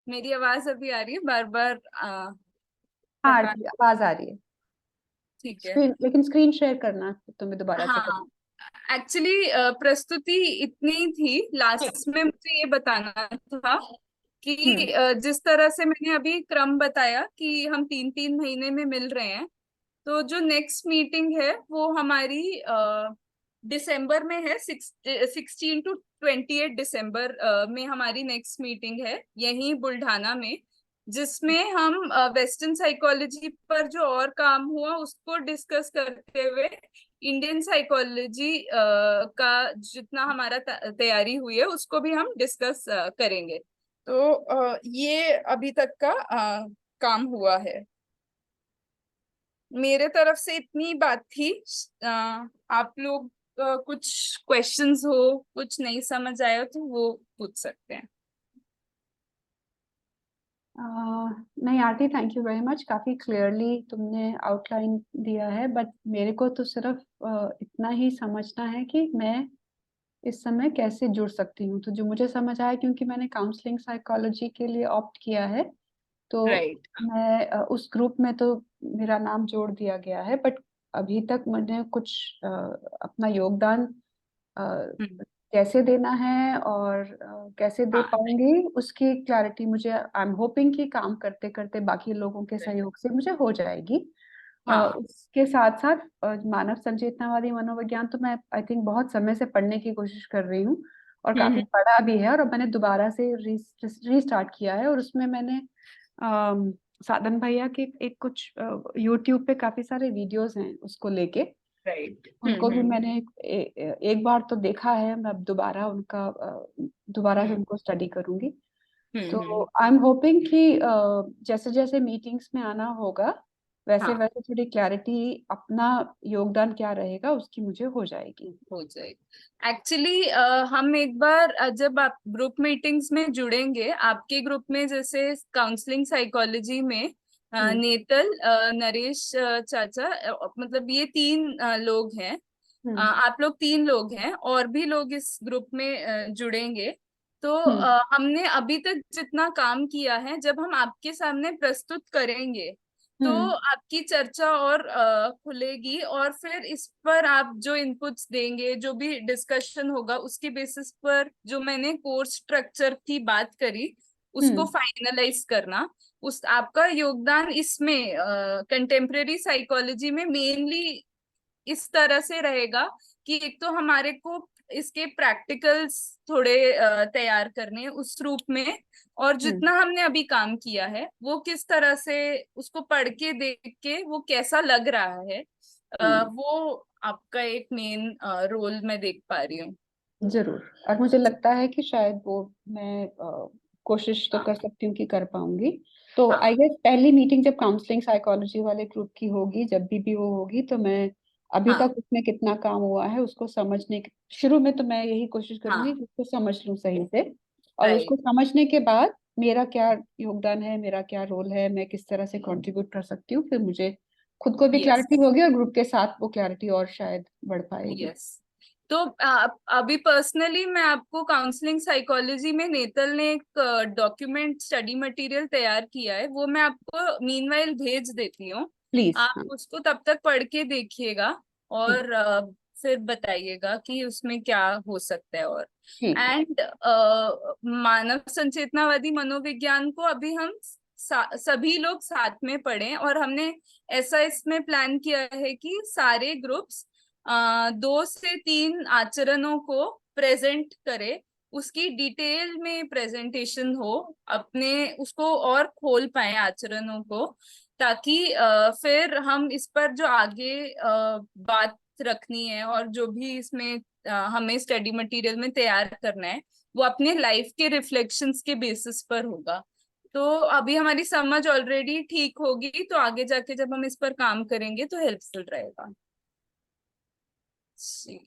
मेरी आवाज अभी आ रही है? बार बार हाँ, बता। आवाज आ रही है। ठीक है। लेकिन स्क्रीन शेयर करना तुम्हें दोबारा से हाँ, एक्चुअली प्रस्तुति इतनी थी, लास्ट में मुझे ये बताना था कि जिस तरह से मैंने अभी क्रम बताया कि हम 3-3 महीने में मिल रहे हैं, तो जो नेक्स्ट मीटिंग है वो हमारी दिसंबर में है। 16 to 28 दिसंबर में हमारी नेक्स्ट मीटिंग है यहीं बुल्ढाना में, जिसमें हम वेस्टर्न साइकोलॉजी पर जो और काम हुआ उसको डिस्कस करते हुए इंडियन साइकोलॉजी का जितना हमारा तैयारी हुई है उसको भी हम डिस्कस करेंगे। तो ये अभी तक का काम हुआ है। मेरे तरफ से इतनी बात थी। आप लोग कुछ क्वेश्चंस हो, कुछ नहीं समझ आया तो वो पूछ सकते हैं। नहीं आरती, थैंक यू वेरी मच। काफी क्लियरली तुमने आउटलाइन दिया है, बट मेरे को तो सिर्फ इतना ही समझना है कि मैं इस समय कैसे जुड़ सकती हूँ। तो जो मुझे समझ आया, क्योंकि मैंने काउंसलिंग साइकोलॉजी के लिए ऑप्ट किया है, तो राइट। मैं उस ग्रुप में तो मेरा नाम जोड़ दिया गया है, बट अभी तक मैंने कुछ अपना योगदान कैसे देना है और कैसे दे हाँ, पाऊंगी उसकी क्लैरिटी मुझे, आई एम होपिंग कि काम करते करते बाकी लोगों के सहयोग से मुझे हो जाएगी। हाँ। उसके साथ साथ मानव संचेतनावादी मनोविज्ञान तो मैं आई थिंक बहुत समय से पढ़ने की कोशिश कर रही हूँ, और काफी हम्म, पढ़ा भी है। और अब मैंने दोबारा से रीस्टार्ट किया है, और उसमें मैंने साधन भैया के एक कुछ यूट्यूब पे काफी सारे वीडियोस हैं उसको लेके, राइट। उनको भी मैंने एक बार तो देखा है। मैं अब दोबारा उनका दोबारा से उनको स्टडी करूंगी। तो आई एम होपिंग कि जैसे जैसे मीटिंग्स में आना होगा वैसे हाँ, वैसे थोड़ी क्लैरिटी, अपना योगदान क्या रहेगा उसकी मुझे हो जाएगी। हो जाएगी। एक्चुअली हम एक बार जब आप ग्रुप मीटिंग्स में जुड़ेंगे, आपके ग्रुप में जैसे काउंसलिंग साइकोलॉजी में नेतल, नरेश चाचा, मतलब ये 3 लोग हैं। आप लोग 3 लोग हैं, और भी लोग इस ग्रुप में जुड़ेंगे। तो हम्म हमने अभी तक जितना काम किया है, जब हम आपके सामने प्रस्तुत करेंगे तो हम्म आपकी चर्चा और खुलेगी, और फिर इस पर आप जो इनपुट्स देंगे, जो भी डिस्कशन होगा, उसके बेसिस पर जो मैंने कोर्स स्ट्रक्चर की बात करी उसको हम्म फाइनलाइज करना। उस आपका योगदान इसमें कंटेम्प्रेरी साइकोलॉजी में मेनली इस तरह से रहेगा कि एक तो हमारे को इसके प्रैक्टिकल्स थोड़े तैयार करने हैं उस रूप में, और हम्म जितना हमने अभी काम किया है वो किस तरह से उसको पढ़ के देख के वो कैसा लग रहा है, हम्म, वो आपका एक मेन रोल मैं देख पा रही हूँ। जरूर। और मुझे लगता है कि शायद वो मैं कोशिश तो हाँ। कर सकती हूँ कि कर पाऊंगी। तो आई हाँ। गेस पहली मीटिंग जब काउंसलिंग साइकोलॉजी वाले ग्रुप की होगी, जब भी वो होगी, तो मैं अभी हाँ। तक उसमें कितना काम हुआ है उसको समझने शुरू में तो मैं यही कोशिश करूंगी हाँ। कि उसको समझ लूं सही से। और उसको राइट। समझने के बाद मेरा क्या योगदान है, मेरा क्या रोल है, मैं किस तरह से कंट्रीब्यूट कर सकती हूँ, फिर मुझे खुद को भी यस। क्लैरिटी होगी और ग्रुप के साथ वो क्लैरिटी और शायद बढ़ पाएगी। यस। तो अभी पर्सनली मैं आपको काउंसलिंग साइकोलॉजी में नेतल ने एक डॉक्यूमेंट स्टडी मटेरियल तैयार किया है, वो मैं आपको मीनवाइल भेज देती हूँ। प्लीज। हाँ। आप उसको तब तक पढ़ के देखिएगा ठीक। और फिर बताइएगा कि उसमें क्या हो सकता है। और ठीक है। एंड मानव संचेतनावादी मनोविज्ञान को अभी हम सभी लोग साथ में पढ़ें, और हमने ऐसा इसमें प्लान किया है कि सारे ग्रुप्स 2 से 3 आचरणों को प्रेजेंट करे, उसकी डिटेल में प्रेजेंटेशन हो, अपने उसको और खोल पाए आचरणों को, ताकि फिर हम इस पर जो आगे बात रखनी है और जो भी इसमें हमें स्टडी मटेरियल में तैयार करना है वो अपने लाइफ के रिफ्लेक्शंस के बेसिस पर होगा। तो अभी हमारी समझ ऑलरेडी ठीक होगी, तो आगे जाके जब हम इस पर काम करेंगे तो हेल्पफुल रहेगा। जी।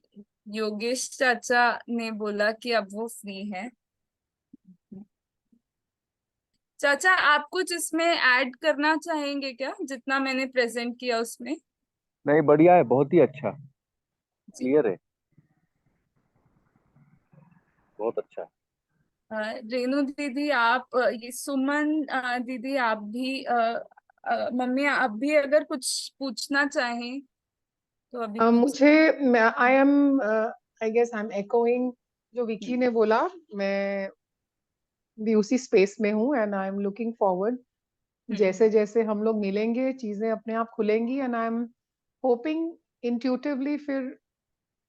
योगेश चाचा ने बोला कि अब वो फ्री है। चाचा आप कुछ इसमें ऐड करना चाहेंगे क्या, जितना मैंने प्रेजेंट किया उसमें? नहीं, बढ़िया है, बहुत ही अच्छा, जी। क्लियर है, बहुत अच्छा है। रेणु दीदी आप ये सुमन दीदी आप भी मम्मी आप भी अगर कुछ पूछना चाहें तो अभी पूछ। मुझे I am I guess I am echoing जो विकी ने बोला। मैं भी उसी स्पेस में हूँ and I am looking forward, hmm. जैसे जैसे हम लोग मिलेंगे चीजें अपने आप खुलेंगी and I am hoping intuitively फिर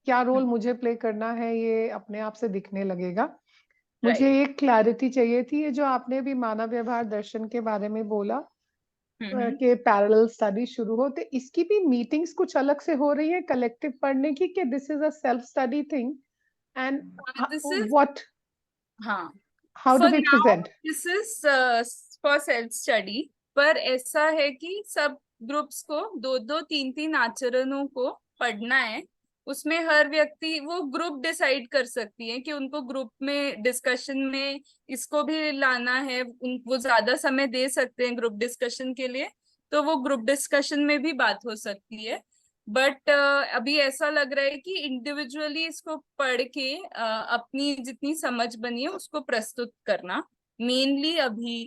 क्या रोल मुझे प्ले करना है ये अपने आप से दिखने लगेगा। मुझे राइट। एक क्लैरिटी चाहिए थी, ये जो आपने भी मानव व्यवहार दर्शन के बारे में बोला हम्म। कि पैरेलल स्टडी शुरू हो, तो इसकी भी मीटिंग्स कुछ अलग से हो रही है कलेक्टिव पढ़ने की, कि this is a self study thing and this is, what हाँ, how do for we now present? This is for self study. पर ऐसा है कि सब ग्रुप्स को 2-2 3-3 आचरणों को पढ़ना है। उसमें हर व्यक्ति वो ग्रुप डिसाइड कर सकती है कि उनको ग्रुप में डिस्कशन में इसको भी लाना है, वो ज्यादा समय दे सकते हैं ग्रुप डिस्कशन के लिए, तो वो ग्रुप डिस्कशन में भी बात हो सकती है। बट अभी ऐसा लग रहा है कि इंडिविजुअली इसको पढ़ के अपनी जितनी समझ बनी है उसको प्रस्तुत करना मेनली अभी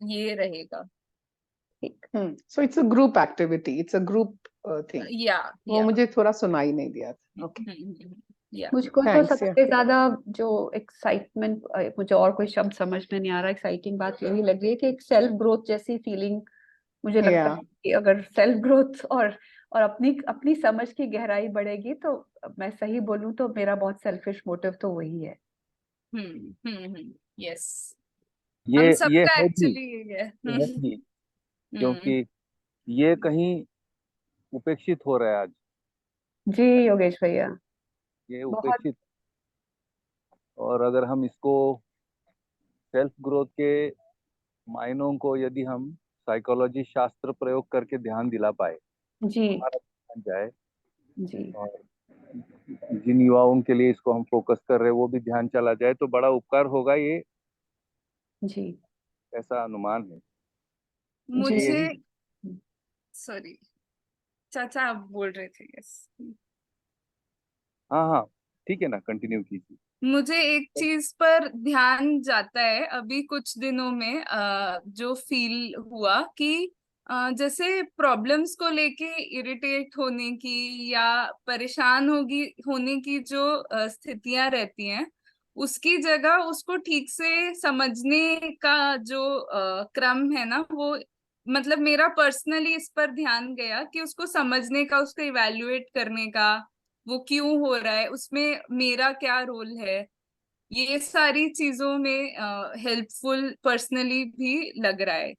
ये रहेगा। ठीक। So it's a group activity, it's a group thing. या वो या मुझे थोड़ा सुनाई नहीं दिया था। ओके, या मुझको तो थैंक्स। या सबसे ज्यादा जो एक्साइटमेंट, मुझे और कोई शब्द समझ में नहीं आ रहा, एक्साइटिंग बात यही लग रही है कि एक सेल्फ ग्रोथ जैसी फीलिंग मुझे लगता या है कि अगर सेल्फ ग्रोथ और अपनी अपनी समझ की गहराई बढ़ेगी तो मैं सही बोलूं तो मेरा बहुत सेल्फिश मोटिव तो वही है। यस। हम ये सबका है भी, एक्चुअली ये है। ये है भी, हम्म। क्योंकि ये कहीं उपेक्षित हो रहा है आज, जी योगेश भैया। ये बहुत। उपेक्षित। और अगर हम इसको सेल्फ ग्रोथ के मायनों को यदि हम साइकोलॉजी शास्त्र प्रयोग करके ध्यान दिला पाए, जी। हमारा ध्यान जाए, जी। और जिन युवाओं के लिए इसको हम फोकस कर रहे हैं वो भी ध्यान चला जाए, तो बड़ा उपकार होगा, ये जी। ऐसा अनुमान है। मुझे मुझे, यही। सॉरी चाचा आप बोल रहे थे। यस। हाँ हाँ, ठीक है ना, कंटिन्यू कीजिए। मुझे एक चीज पर ध्यान जाता है अभी कुछ दिनों में, जो फील हुआ कि जैसे प्रॉब्लम्स को लेके इरिटेट होने की या परेशान होने की जो स्थितियां रहती हैं, उसकी जगह उसको ठीक से समझने का जो क्रम है ना, वो मतलब मेरा पर्सनली इस पर ध्यान गया कि उसको समझने का, उसको इवेल्युएट करने का, वो क्यों हो रहा है, उसमें मेरा क्या रोल है, ये सारी चीजों में हेल्पफुल पर्सनली भी लग रहा है।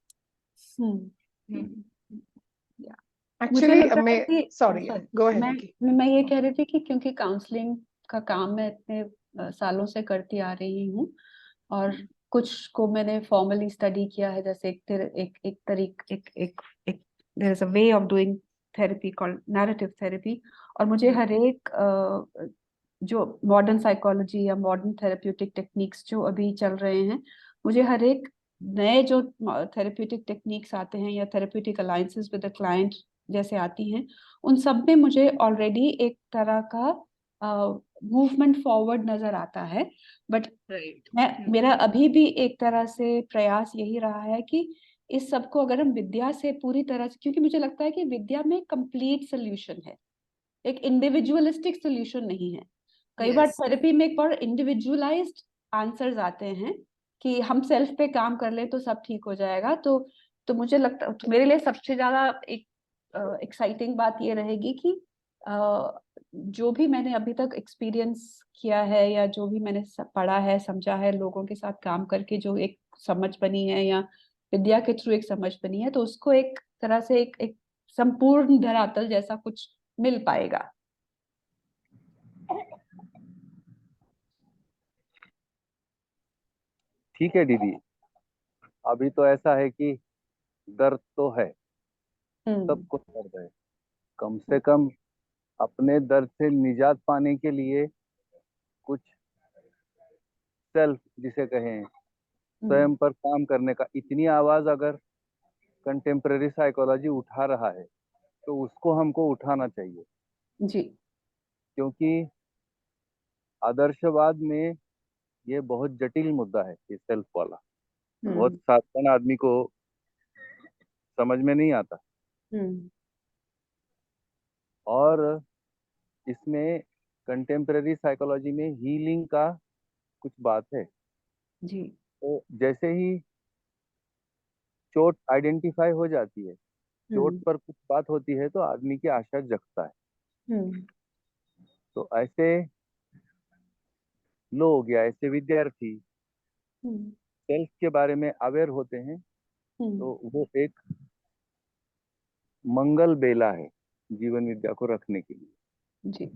हम्म हम्म। या मुझे एक्चुअली लग रहा है मैं कि सॉरी, sorry, गो अहेड मैं निकी। मैं ये कह रही थी कि क्योंकि काउंसलिंग का काम मैं इतने सालों से करती आ रही हूँ, और कुछ को मैंने फॉर्मली स्टडी किया है, जैसे एक तरीक एक एक there is a way of doing therapy called narrative therapy. और मुझे हर एक जो मॉडर्न साइकोलॉजी या मॉडर्न थेरेप्यूटिक टेक्निक्स जो अभी चल रहे हैं, मुझे हर एक नए जो थेरेप्यूटिक टेक्निक्स आते हैं या therapeutic alliances with the client जैसे आती हैं, उन सब में मुझे ऑलरेडी एक तरह का मूवमेंट फॉरवर्ड नजर आता है। But right. मेरा अभी भी एक तरह से प्रयास यही रहा है कि इस सब को अगर हम विद्या से पूरी तरह से, क्योंकि मुझे लगता है कि विद्या में कंप्लीट सोल्यूशन है, एक इंडिविजुअलिस्टिक सोल्यूशन नहीं है। कई बार यस। थेरेपी में एक बार इंडिविजुअलाइज्ड आंसर्स आते हैं कि हम सेल्फ पे काम कर ले तो सब ठीक हो जाएगा। तो मुझे लगता, तो मेरे लिए सबसे ज्यादा एक एक्साइटिंग बात ये रहेगी कि जो भी मैंने अभी तक एक्सपीरियंस किया है या जो भी मैंने पढ़ा है, समझा है, लोगों के साथ काम करके जो एक समझ बनी है या विद्या के थ्रू एक समझ बनी है, तो उसको एक तरह से एक संपूर्ण धरातल जैसा कुछ मिल पाएगा। ठीक है दीदी, अभी तो ऐसा है कि दर्द तो है, हम्म सबको दर्द है। कम से कम अपने दर्द से निजात पाने के लिए कुछ सेल्फ जिसे कहें, हम्म स्वयं पर काम करने का, इतनी आवाज अगर कंटेम्प्रेरी साइकोलॉजी उठा रहा है तो उसको हमको उठाना चाहिए। जी। क्योंकि आदर्शवाद में ये बहुत जटिल मुद्दा है, ये सेल्फ वाला। बहुत हम्म साधारण आदमी को समझ में नहीं आता। हम्म और इसमें कंटेम्प्रेरी साइकोलॉजी में हीलिंग का कुछ बात है। जी। तो जैसे ही चोट आइडेंटिफाई हो जाती है, चोट हम्म पर कुछ बात होती है, तो आदमी की आशा जगता है। हम्म तो ऐसे लोग या ऐसे विद्यार्थी हम्म सेल्फ के बारे में अवेयर होते हैं, हम्म तो वो एक मंगल बेला है जीवन विद्या को रखने के लिए। जी।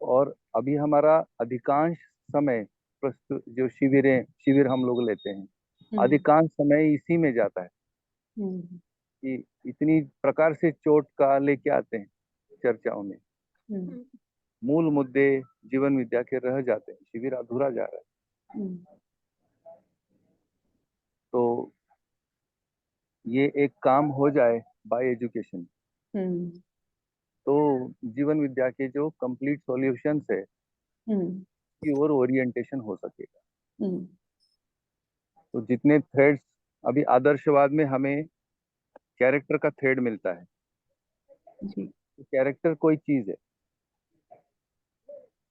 और अभी हमारा अधिकांश समय, प्रस्तुत जो शिविर हम लोग लेते हैं, हम्म अधिकांश समय इसी में जाता है हम्म कि इतनी प्रकार से चोट का लेके आते हैं चर्चाओं में। हम्म मूल मुद्दे जीवन विद्या के रह जाते हैं, शिविर अधूरा जा रहा है। हम्म तो ये एक काम हो जाए बाय एजुकेशन, हम्म तो जीवन विद्या के जो कंप्लीट सॉल्यूशंस है हम्म की ओर ओरिएंटेशन हो सकेगा। हम्म तो जितने थ्रेड्स अभी आदर्शवाद में हमें कैरेक्टर का थ्रेड मिलता है, जी। तो कैरेक्टर कोई चीज है,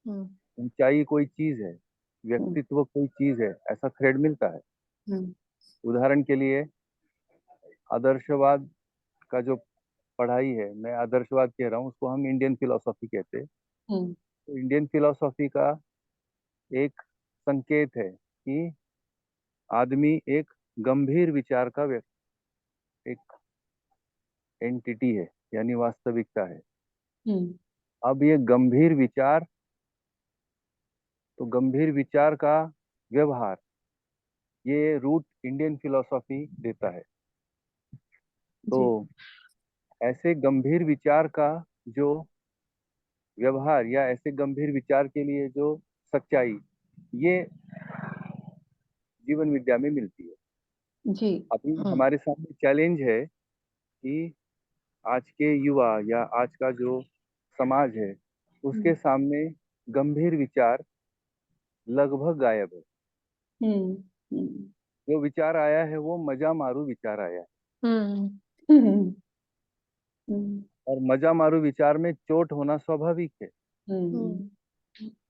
हम्म ऊंचाई कोई चीज है, हम्म व्यक्तित्व कोई चीज है, ऐसा थ्रेड मिलता है। हम्म उदाहरण के लिए आदर्शवाद का जो पढ़ाई है, मैं आदर्शवाद कह रहा हूँ, उसको हम इंडियन फिलोसॉफी कहते हैं। हम्म तो इंडियन फिलोसॉफी का एक संकेत है कि आदमी एक गंभीर विचार का एक एंटिटी है, यानी वास्तविकता है। हम्म अब ये गंभीर विचार, तो गंभीर विचार का व्यवहार, ये रूट इंडियन फिलोसॉफी देता है। तो जी। ऐसे गंभीर विचार का जो व्यवहार, या ऐसे गंभीर विचार के लिए जो सच्चाई, ये जीवन विद्या में मिलती है। जी। अभी हम्म हमारे सामने चैलेंज है कि आज के युवा या आज का जो समाज है, उसके हम्म सामने गंभीर विचार लगभग गायब है। हम्म जो विचार आया है वो मजा मारू विचार आया है, हम्म हम्म और मजा मारू विचार में चोट होना स्वाभाविक है। हम्म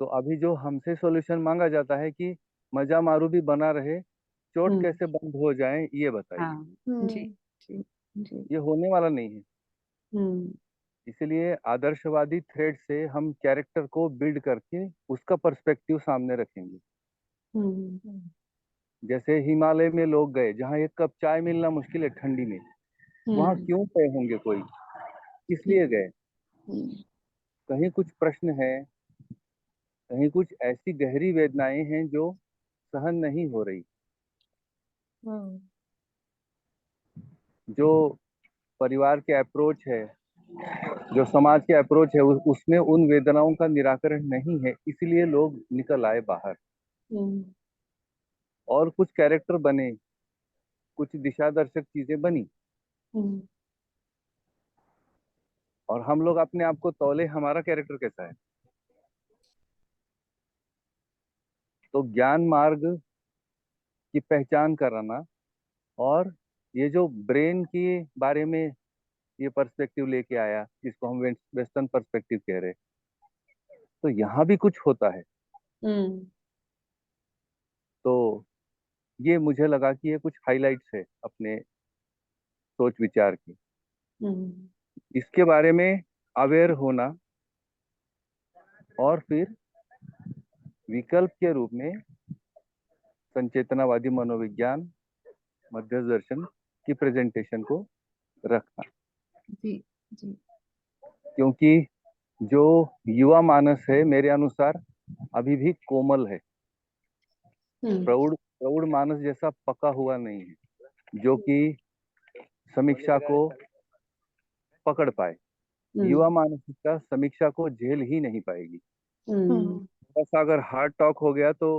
तो अभी जो हमसे सॉल्यूशन मांगा जाता है कि मजा मारू भी बना रहे, चोट हम्म, कैसे बंद हो जाए ये बताइए। हाँ जी जी जी ये होने वाला नहीं है। हम्म इसलिए आदर्शवादी थ्रेड से हम कैरेक्टर को बिल्ड करके उसका पर्सपेक्टिव सामने रखेंगे। हम्म जैसे हिमालय में लोग गए, जहाँ एक कप चाय मिलना मुश्किल है ठंडी में, वहाँ हम्म क्यों गए होंगे कोई, किस लिए गए? हम्म कहीं कुछ प्रश्न है, कहीं कुछ ऐसी गहरी वेदनाएं हैं जो सहन नहीं हो रही। जो परिवार के अप्रोच है, जो समाज के अप्रोच है, उसमें उन वेदनाओं का निराकरण नहीं है, इसलिए लोग निकल आए बाहर हम्म और कुछ कैरेक्टर बने, कुछ दिशा दर्शक चीजें बनी, हम्म और हम लोग अपने आप को तौले हमारा कैरेक्टर कैसा है। तो ज्ञान मार्ग की पहचान कराना, और ये जो ब्रेन के बारे में ये पर्सपेक्टिव लेके आया, जिसको हम वेस्टर्न पर्सपेक्टिव कह रहे हैं, तो यहाँ भी कुछ होता है। हम्म तो ये मुझे लगा कि ये कुछ हाइलाइट्स है अपने सोच विचार की। हम्म इसके बारे में अवेयर होना, और फिर विकल्प के रूप में संचेतनावादी मनोविज्ञान, मध्यस्थ दर्शन की प्रेजेंटेशन को रखना। जी जी क्योंकि जो युवा मानस है मेरे अनुसार अभी भी कोमल है, हम्म प्रौढ़ प्रौढ़ मानस जैसा पका हुआ नहीं है जो कि समीक्षा को पकड़ पाए। युवा हम्म मानस का समीक्षा को झेल ही नहीं पाएगी। हम्म बस अगर हार्ड टॉक हो गया तो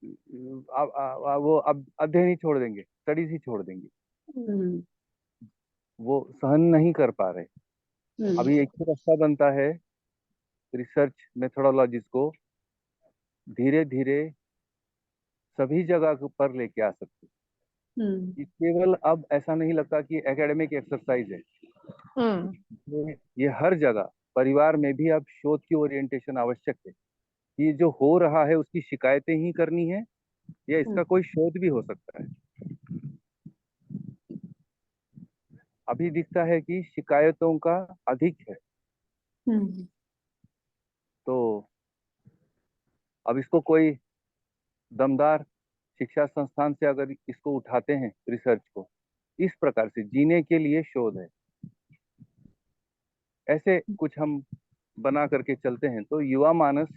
वो अब अध्ययन ही छोड़ देंगे, स्टडीज ही छोड़ देंगे। हम्म वो सहन नहीं कर पा रहे। अभी एक ही रास्ता बनता है रिसर्च मेथोडोलॉजीज को धीरे धीरे सभी जगह पर लेके आ सकते। ये केवल अब ऐसा नहीं लगता कि एकेडमिक एक्सरसाइज है, ये हर जगह, परिवार में भी अब शोध की ओरिएंटेशन आवश्यक है। ये जो हो रहा है उसकी शिकायतें ही करनी है, या इसका कोई शोध भी हो सकता है। अभी दिखता है कि शिकायतों का अधिक है। हम्म तो अब इसको कोई दमदार शिक्षा संस्थान से अगर इसको उठाते हैं रिसर्च को, इस प्रकार से जीने के लिए शोध है, ऐसे कुछ हम बना करके चलते हैं, तो युवा मानस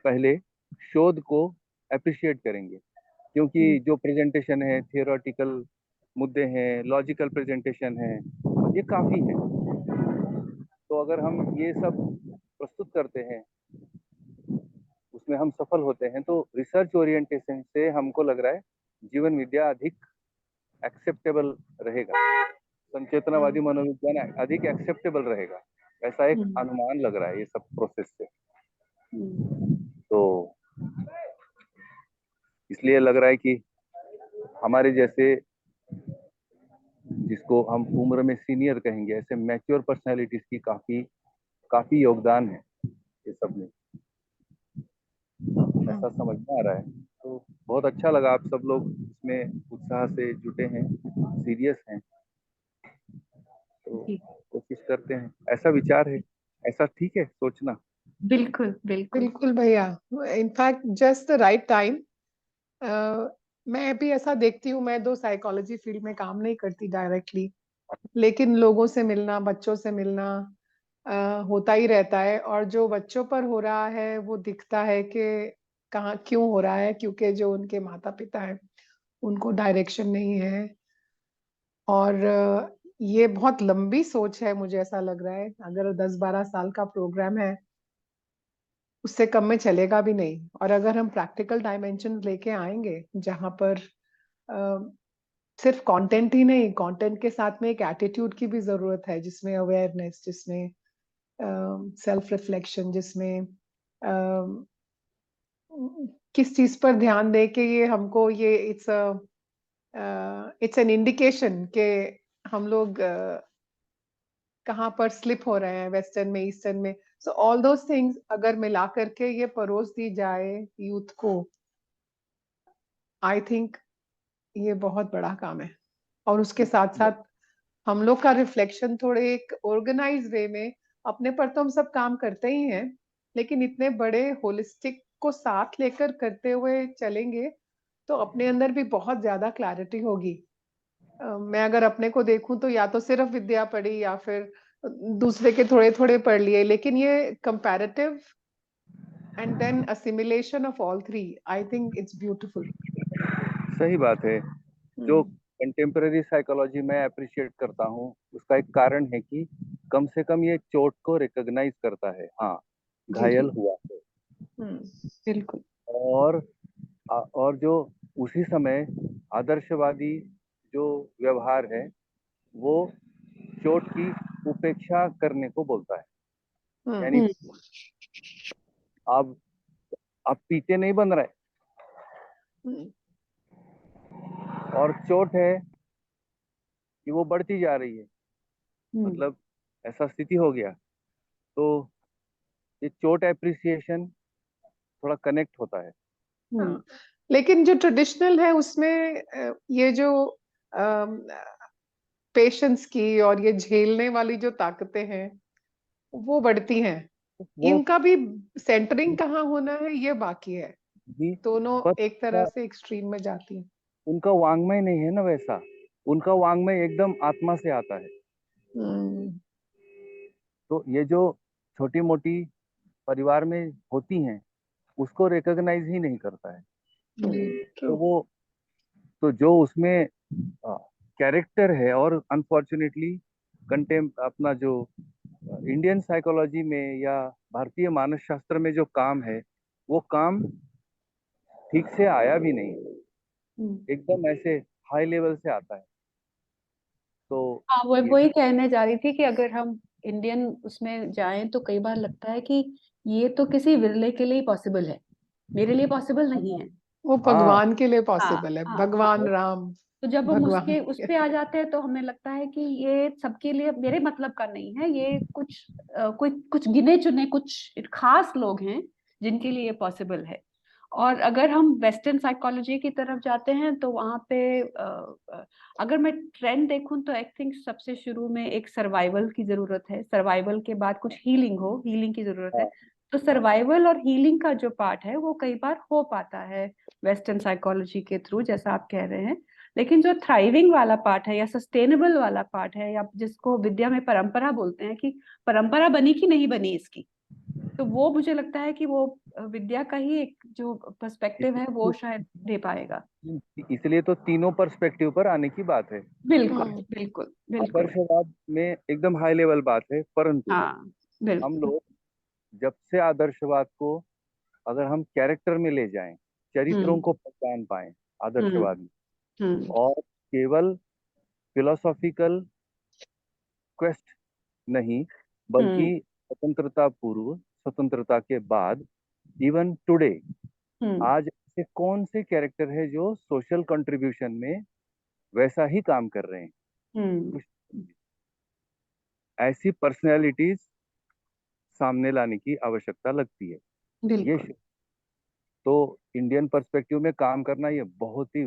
पहले शोध को अप्रिशिएट करेंगे। क्योंकि जो प्रेजेंटेशन है, थियोरेटिकल मुद्दे हैं, लॉजिकल प्रेजेंटेशन है, ये काफी है। तो अगर हम ये सब प्रस्तुत करते हैं, उसमें हम सफल होते हैं, तो रिसर्च ओरिएंटेशन से हमको लग रहा है जीवन विद्या अधिक एक्सेप्टेबल रहेगा, संचेतनावादी मनोविज्ञान अधिक एक्सेप्टेबल रहेगा, ऐसा एक अनुमान लग रहा है ये सब प्रोसेस से। तो इसलिए लग रहा है कि हमारे जैसे, जिसको हम उम्र में सीनियर कहेंगे, ऐसे मैच्योर पर्सनैलिटीज की काफी काफी योगदान है ये सब में, ऐसा समझ में आ रहा है। तो बहुत अच्छा लगा, आप सब लोग इसमें उत्साह से जुटे हैं, सीरियस हैं। तो कोशिश करते हैं, ऐसा विचार है, ऐसा ठीक है सोचना। बिल्कुल बिल्कुल बिल्कुल भैया, in fact just the right time. मैं भी ऐसा देखती हूँ, मैं 2 साइकोलॉजी फील्ड में काम नहीं करती डायरेक्टली, लेकिन लोगों से मिलना, बच्चों से मिलना होता ही रहता है। और जो बच्चों पर हो रहा है वो दिखता है कि कहाँ क्यों हो रहा है, क्योंकि जो उनके माता पिता है उनको डायरेक्शन नहीं है। और ये बहुत लंबी सोच है, मुझे ऐसा लग रहा है। अगर 10-12 साल का प्रोग्राम है, उससे कम में चलेगा भी नहीं। और अगर हम प्रैक्टिकल डायमेंशन लेके आएंगे, जहाँ पर सिर्फ कंटेंट ही नहीं, कंटेंट के साथ में एक एटीट्यूड की भी जरूरत है, जिसमें अवेयरनेस, जिसमें सेल्फ रिफ्लेक्शन, जिसमें अम, किस चीज पर ध्यान दे के ये हमको ये इट्स एन इंडिकेशन के हम लोग कहाँ पर स्लिप हो रहे हैं, वेस्टर्न में, ईस्टर्न में। सो ऑल दोज थिंग्स अगर मिला करके ये परोस दी जाए यूथ को, आई थिंक ये बहुत बड़ा काम है। और उसके साथ साथ हम लोग का रिफ्लेक्शन थोड़े एक ऑर्गेनाइज वे में, अपने पर तो हम सब काम करते ही हैं, लेकिन इतने बड़े होलिस्टिक को साथ लेकर करते हुए चलेंगे तो अपने अंदर भी बहुत ज्यादा क्लैरिटी होगी। मैं अगर अपने को देखूं तो या तो सिर्फ विद्या पढ़ी या फिर दूसरे के थोड़े थोड़े पढ़ लिए, लेकिन ये comparative and then assimilation of all three, I think it's beautiful. सही बात है। जो कंटेम्पररी साइकोलॉजी मैं अप्रिशिएट करता हूँ, उसका एक कारण है कि कम से कम ये चोट को रिकॉग्नाइज करता है, हाँ घायल हुआ है। बिल्कुल। और जो उसी समय आदर्शवादी जो व्यवहार है वो चोट की उपेक्षा करने को बोलता है। यानी अब पीते नहीं बन रहा है और चोट है कि वो बढ़ती जा रही है, मतलब ऐसा स्थिति हो गया, तो ये चोट एप्रिसिएशन थोड़ा कनेक्ट होता है। हाँ, लेकिन जो ट्रेडिशनल है उसमें ये जो पेशेंस की और ये झेलने वाली जो ताकतें हैं वो बढ़ती हैं। वो इनका भी सेंटरिंग कहाँ होना है ये बाकी है। भी दोनों पर एक तरह से एक्सट्रीम में जाती हैं। उनका वांग्मय नहीं है ना वैसा, उनका वांग्मय एकदम आत्मा से आता है। तो ये जो छोटी मोटी परिवार में होती हैं उसको रिकॉग्नाइज ही नहीं करता है। तो वो तो जो उसमें कैरेक्टर है, और अनफॉर्चुनेटली अपना जो इंडियन साइकोलॉजी में या भारतीय मानस शास्त्र में जो काम है वो काम ठीक से आया भी नहीं, एकदम ऐसे हाई लेवल से आता है। तो हाँ, वो ये वही कहने जा रही थी कि अगर हम इंडियन उसमें जाएं तो कई बार लगता है कि ये तो किसी विरले के लिए पॉसिबल है, मेरे लिए पॉसिबल नहीं है। वो हाँ भगवान के लिए हाँ पॉसिबल है, हाँ हाँ। भगवान राम, तो जब हम भगवान उसके उस के पे आ जाते हैं तो हमें लगता है कि ये सबके लिए मेरे मतलब का नहीं है, ये कुछ कोई कुछ गिने चुने कुछ खास लोग हैं जिनके लिए ये पॉसिबल है। और अगर हम वेस्टर्न साइकोलॉजी की तरफ जाते हैं तो वहाँ पे अगर मैं ट्रेंड देखूं तो आई थिंक सबसे शुरू में एक सर्वाइवल की जरूरत है, सर्वाइवल के बाद कुछ हीलिंग की जरूरत है। हाँ तो सर्वाइवल और हीलिंग का जो पार्ट है वो कई बार हो पाता है वेस्टर्न साइकोलॉजी के थ्रू, जैसा आप कह रहे हैं। लेकिन जो थ्राइविंग वाला पार्ट है या सस्टेनेबल वाला पार्ट है, या जिसको विद्या में परंपरा बोलते हैं कि परंपरा बनी कि नहीं बनी इसकी, तो वो मुझे लगता है कि वो विद्या का ही एक जो पर्सपेक्टिव है वो शायद दे पाएगा। इसलिए तो तीनों पर्सपेक्टिव पर आने की बात है। बिल्कुल बिल्कुल बिल्कुल। आदर्शवाद में एकदम हाई लेवल बात है, परंतु हाँ हम बिल्कुल। लोग जब से आदर्शवाद को अगर हम कैरेक्टर में ले जाएं, चरित्रों हम्म को पहचान पाएं हम्म आदर्शवाद में, हम्म और केवल फिलोसॉफिकल क्वेस्ट नहीं, बल्कि हम्म स्वतंत्रता पूर्व, स्वतंत्रता के बाद, इवन टुडे, हम्म आज ऐसे कौन से कैरेक्टर है जो सोशल कंट्रीब्यूशन में वैसा ही काम कर रहे हैं। हम्म कुछ ऐसी पर्सनैलिटीज सामने लाने की आवश्यकता लगती है। ये बिल्कुल। तो इंडियन पर्सपेक्टिव में काम करना ये बहुत ही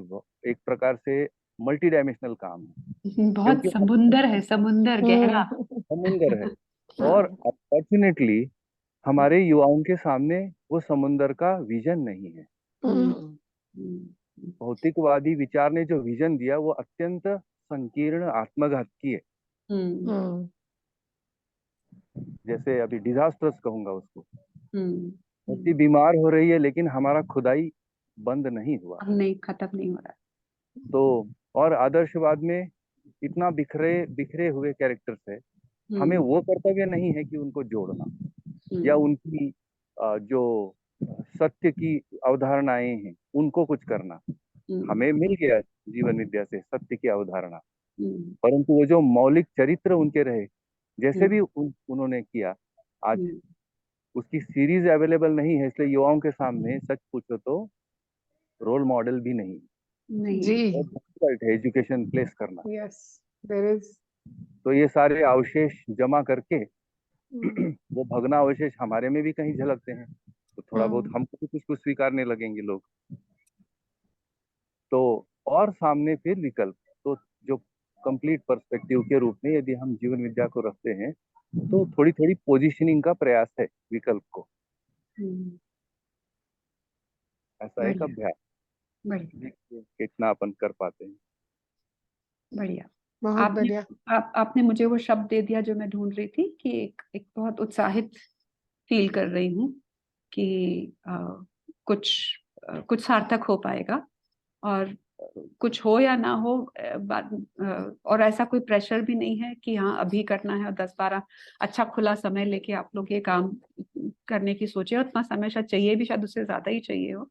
एक प्रकार से मल्टी डायमेंशनल काम है, बहुत क्योंकि हम समुंदर है, समुंदर गहरा। समुंदर है। और हाँ। अनफॉर्चुनेटली हमारे युवाओं के सामने वो समुंदर का विजन नहीं है। भौतिकवादी विचार ने जो विजन दिया वो अत्यंत संकीर्ण, आत्मघातकी है। हम्म जैसे अभी डिजास्टर्स कहूंगा उसको। धरती हम्म। बीमार हो रही है लेकिन हमारा खुदाई बंद नहीं हुआ। अब नहीं, खत्म नहीं हो रहा। तो और आदर्शवाद में इतना बिखरे बिखरे हुए कैरेक्टर्स है, हमें हम्म वो कर्तव्य नहीं है कि उनको जोड़ना या हम्म उनकी जो सत्य की अवधारणाएं हैं उनको कुछ करना। हम्म हमें मिल गया जीवन विद्या से सत्य की अवधारणा, हम्म परंतु वो जो मौलिक चरित्र उनके रहे, जैसे हम्म भी उन्होंने किया, आज उसकी सीरीज अवेलेबल नहीं है, इसलिए युवाओं के सामने सच पूछो तो रोल मॉडल भी नहीं। नहीं जी बहुत डिफिकल्ट है एजुकेशन प्लेस करना। यस देयर इज तो ये सारे अवशेष जमा करके वो भग्नावशेष हमारे में भी कहीं झलकते हैं, तो थोड़ा बहुत हमको भी कुछ कुछ स्वीकारने लगेंगे लोग। तो और सामने फिर विकल्प, तो जो कंप्लीट पर्सपेक्टिव के रूप में यदि हम जीवन विद्या को रखते हैं तो थोड़ी थोड़ी पोजीशनिंग का प्रयास है विकल्प को, ऐसा एक बढ़िया अभ्यास। बढ़िया देखिए कितना अपन कर पाते हैं। बढ़िया। बहुत आपने बढ़िया। आपने मुझे वो शब्द दे दिया जो मैं ढूंढ रही थी कि एक बहुत उत्साहित फील कर रही हूँ कि कुछ सार्थक हो पाएगा, और कुछ हो या ना हो और ऐसा कोई प्रेशर भी नहीं है कि हाँ अभी करना है और 10-12 अच्छा खुला समय लेके आप लोग ये काम करने की सोचे। उतना समय शायद चाहिए भी, शायद उससे ज्यादा ही चाहिए हो।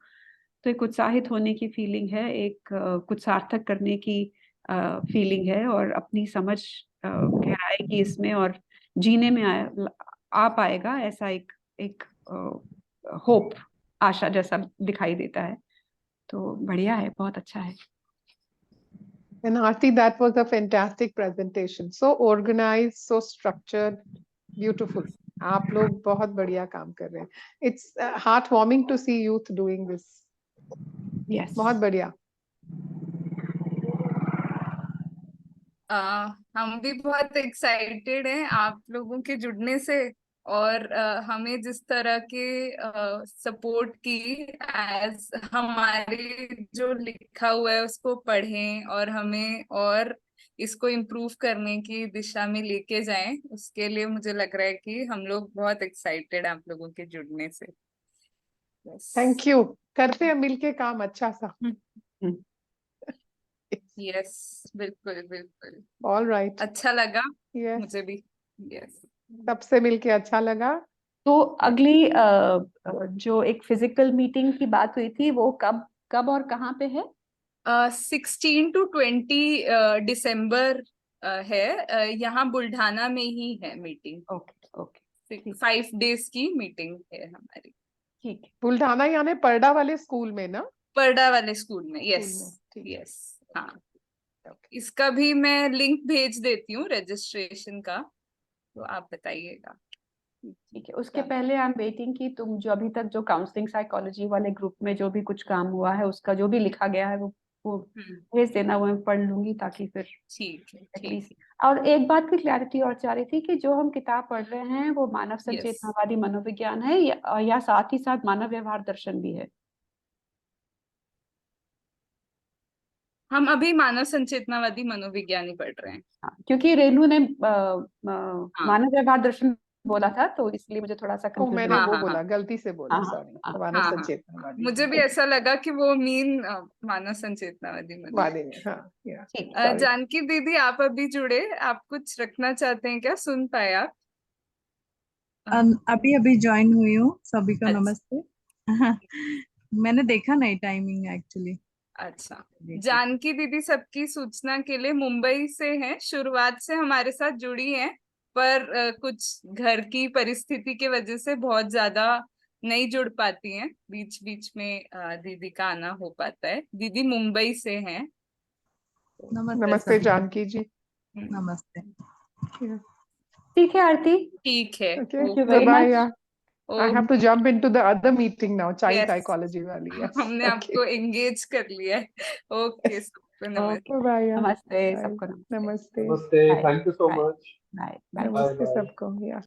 तो एक उत्साहित होने की फीलिंग है, एक कुछ सार्थक करने की फीलिंग है, और अपनी समझ गहराएगी इसमें और जीने में आ पाएगा, ऐसा एक एक होप, आशा जैसा दिखाई देता है। तो बढ़िया है, बहुत अच्छा है। And Aarti, that was a fantastic presentation. So organized, so structured, beautiful. आप लोग बहुत बढ़िया काम कर रहे हैं. It's heartwarming to see youth doing this. Yes. बहुत बढ़िया. हम भी बहुत एक्साइटेड हैं आप लोगों के जुड़ने से, और हमें जिस तरह के सपोर्ट की, एज हमारे जो लिखा हुआ है उसको पढ़ें और हमें और इसको इम्प्रूव करने की दिशा में लेके जाएं, उसके लिए मुझे लग रहा है कि हम लोग बहुत एक्साइटेड हैं आप लोगों के जुड़ने से। Thank you. करते हैं मिलके काम अच्छा सा. यस बिल्कुल बिल्कुल। All right. अच्छा लगा Yes. मुझे भी। यस सबसे मिलके अच्छा लगा. तो अगली जो एक फिजिकल मीटिंग की बात हुई थी वो कब कब और कहाँ पे है? 16 to 20 दिसंबर है। यहाँ बुल्ढाना में ही है मीटिंग। ओके ओके 5 days की मीटिंग है हमारी। ठीक है। बुल्ढाना यानी परडा वाले स्कूल में ना? परडा वाले स्कूल में। यस ठीक है. यस हाँ। इसका भी मैं लिंक भेज देती हूँ रजिस्ट्रेशन का, तो आप बताइएगा। ठीक है। उसके पहले आई एम वेटिंग कि तुम जो अभी तक जो काउंसलिंग साइकोलॉजी वाले ग्रुप में जो भी कुछ काम हुआ है उसका जो भी लिखा गया है वो भेज देना, वो मैं पढ़ लूंगी ताकि फिर ठीक है। एटलीस्ट। और एक बात की क्लैरिटी और चाह रही थी कि जो हम किताब पढ़ रहे हैं वो मानव संचेतनावादी मनोविज्ञान है या साथ ही साथ मानव व्यवहार दर्शन भी है? हम अभी मानव संचेतनावादी मनोविज्ञान ही पढ़ रहे हैं। हाँ, क्योंकि रेनू ने मानव व्यवहार दर्शन बोला था, तो इसलिए मुझे थोड़ा सा कंफ्यूजन। मैंने हाँ, वो हाँ, बोला, हाँ, गलती से बोला, हाँ, सॉरी. हाँ, मानव हाँ, संचेतनावादी. मुझे भी ऐसा लगा कि वो मानव संचेतनावादी वादी में. हाँ. ठीक। Sorry. जानकी दीदी आप अभी जुड़े, आप कुछ रखना चाहते हैं क्या? सुन पाए आप? अभी अभी ज्वाइन हुई हूँ. सभी को अच्छा। नमस्ते. मैंने देखा नहीं टाइमिंग एक्चुअली. अच्छा, जानकी दीदी सबकी सूचना के लिए मुंबई से हैं, शुरुआत से हमारे साथ जुड़ी हैं, पर कुछ घर की परिस्थिति की वजह से बहुत ज्यादा नहीं जुड़ पाती हैं, बीच बीच में दीदी का आना हो पाता है। दीदी मुंबई से हैं। नमस्ते जानकी जी. नमस्ते. ठीक है आरती, ठीक है। Okay. Thank you very Bye. much. Yeah. I have to jump into the other meeting now. Child Yes. psychology वाली. Yes. हमने आपको एंगेज कर लिया है। ओके सबको नमस्ते। Okay. Bye. Yeah. नमस्ते Bye. सबको। नमस्ते. Namaste. Bye. Thank you so Bye. much. Bye नमस्ते Bye. सबको. Yeah.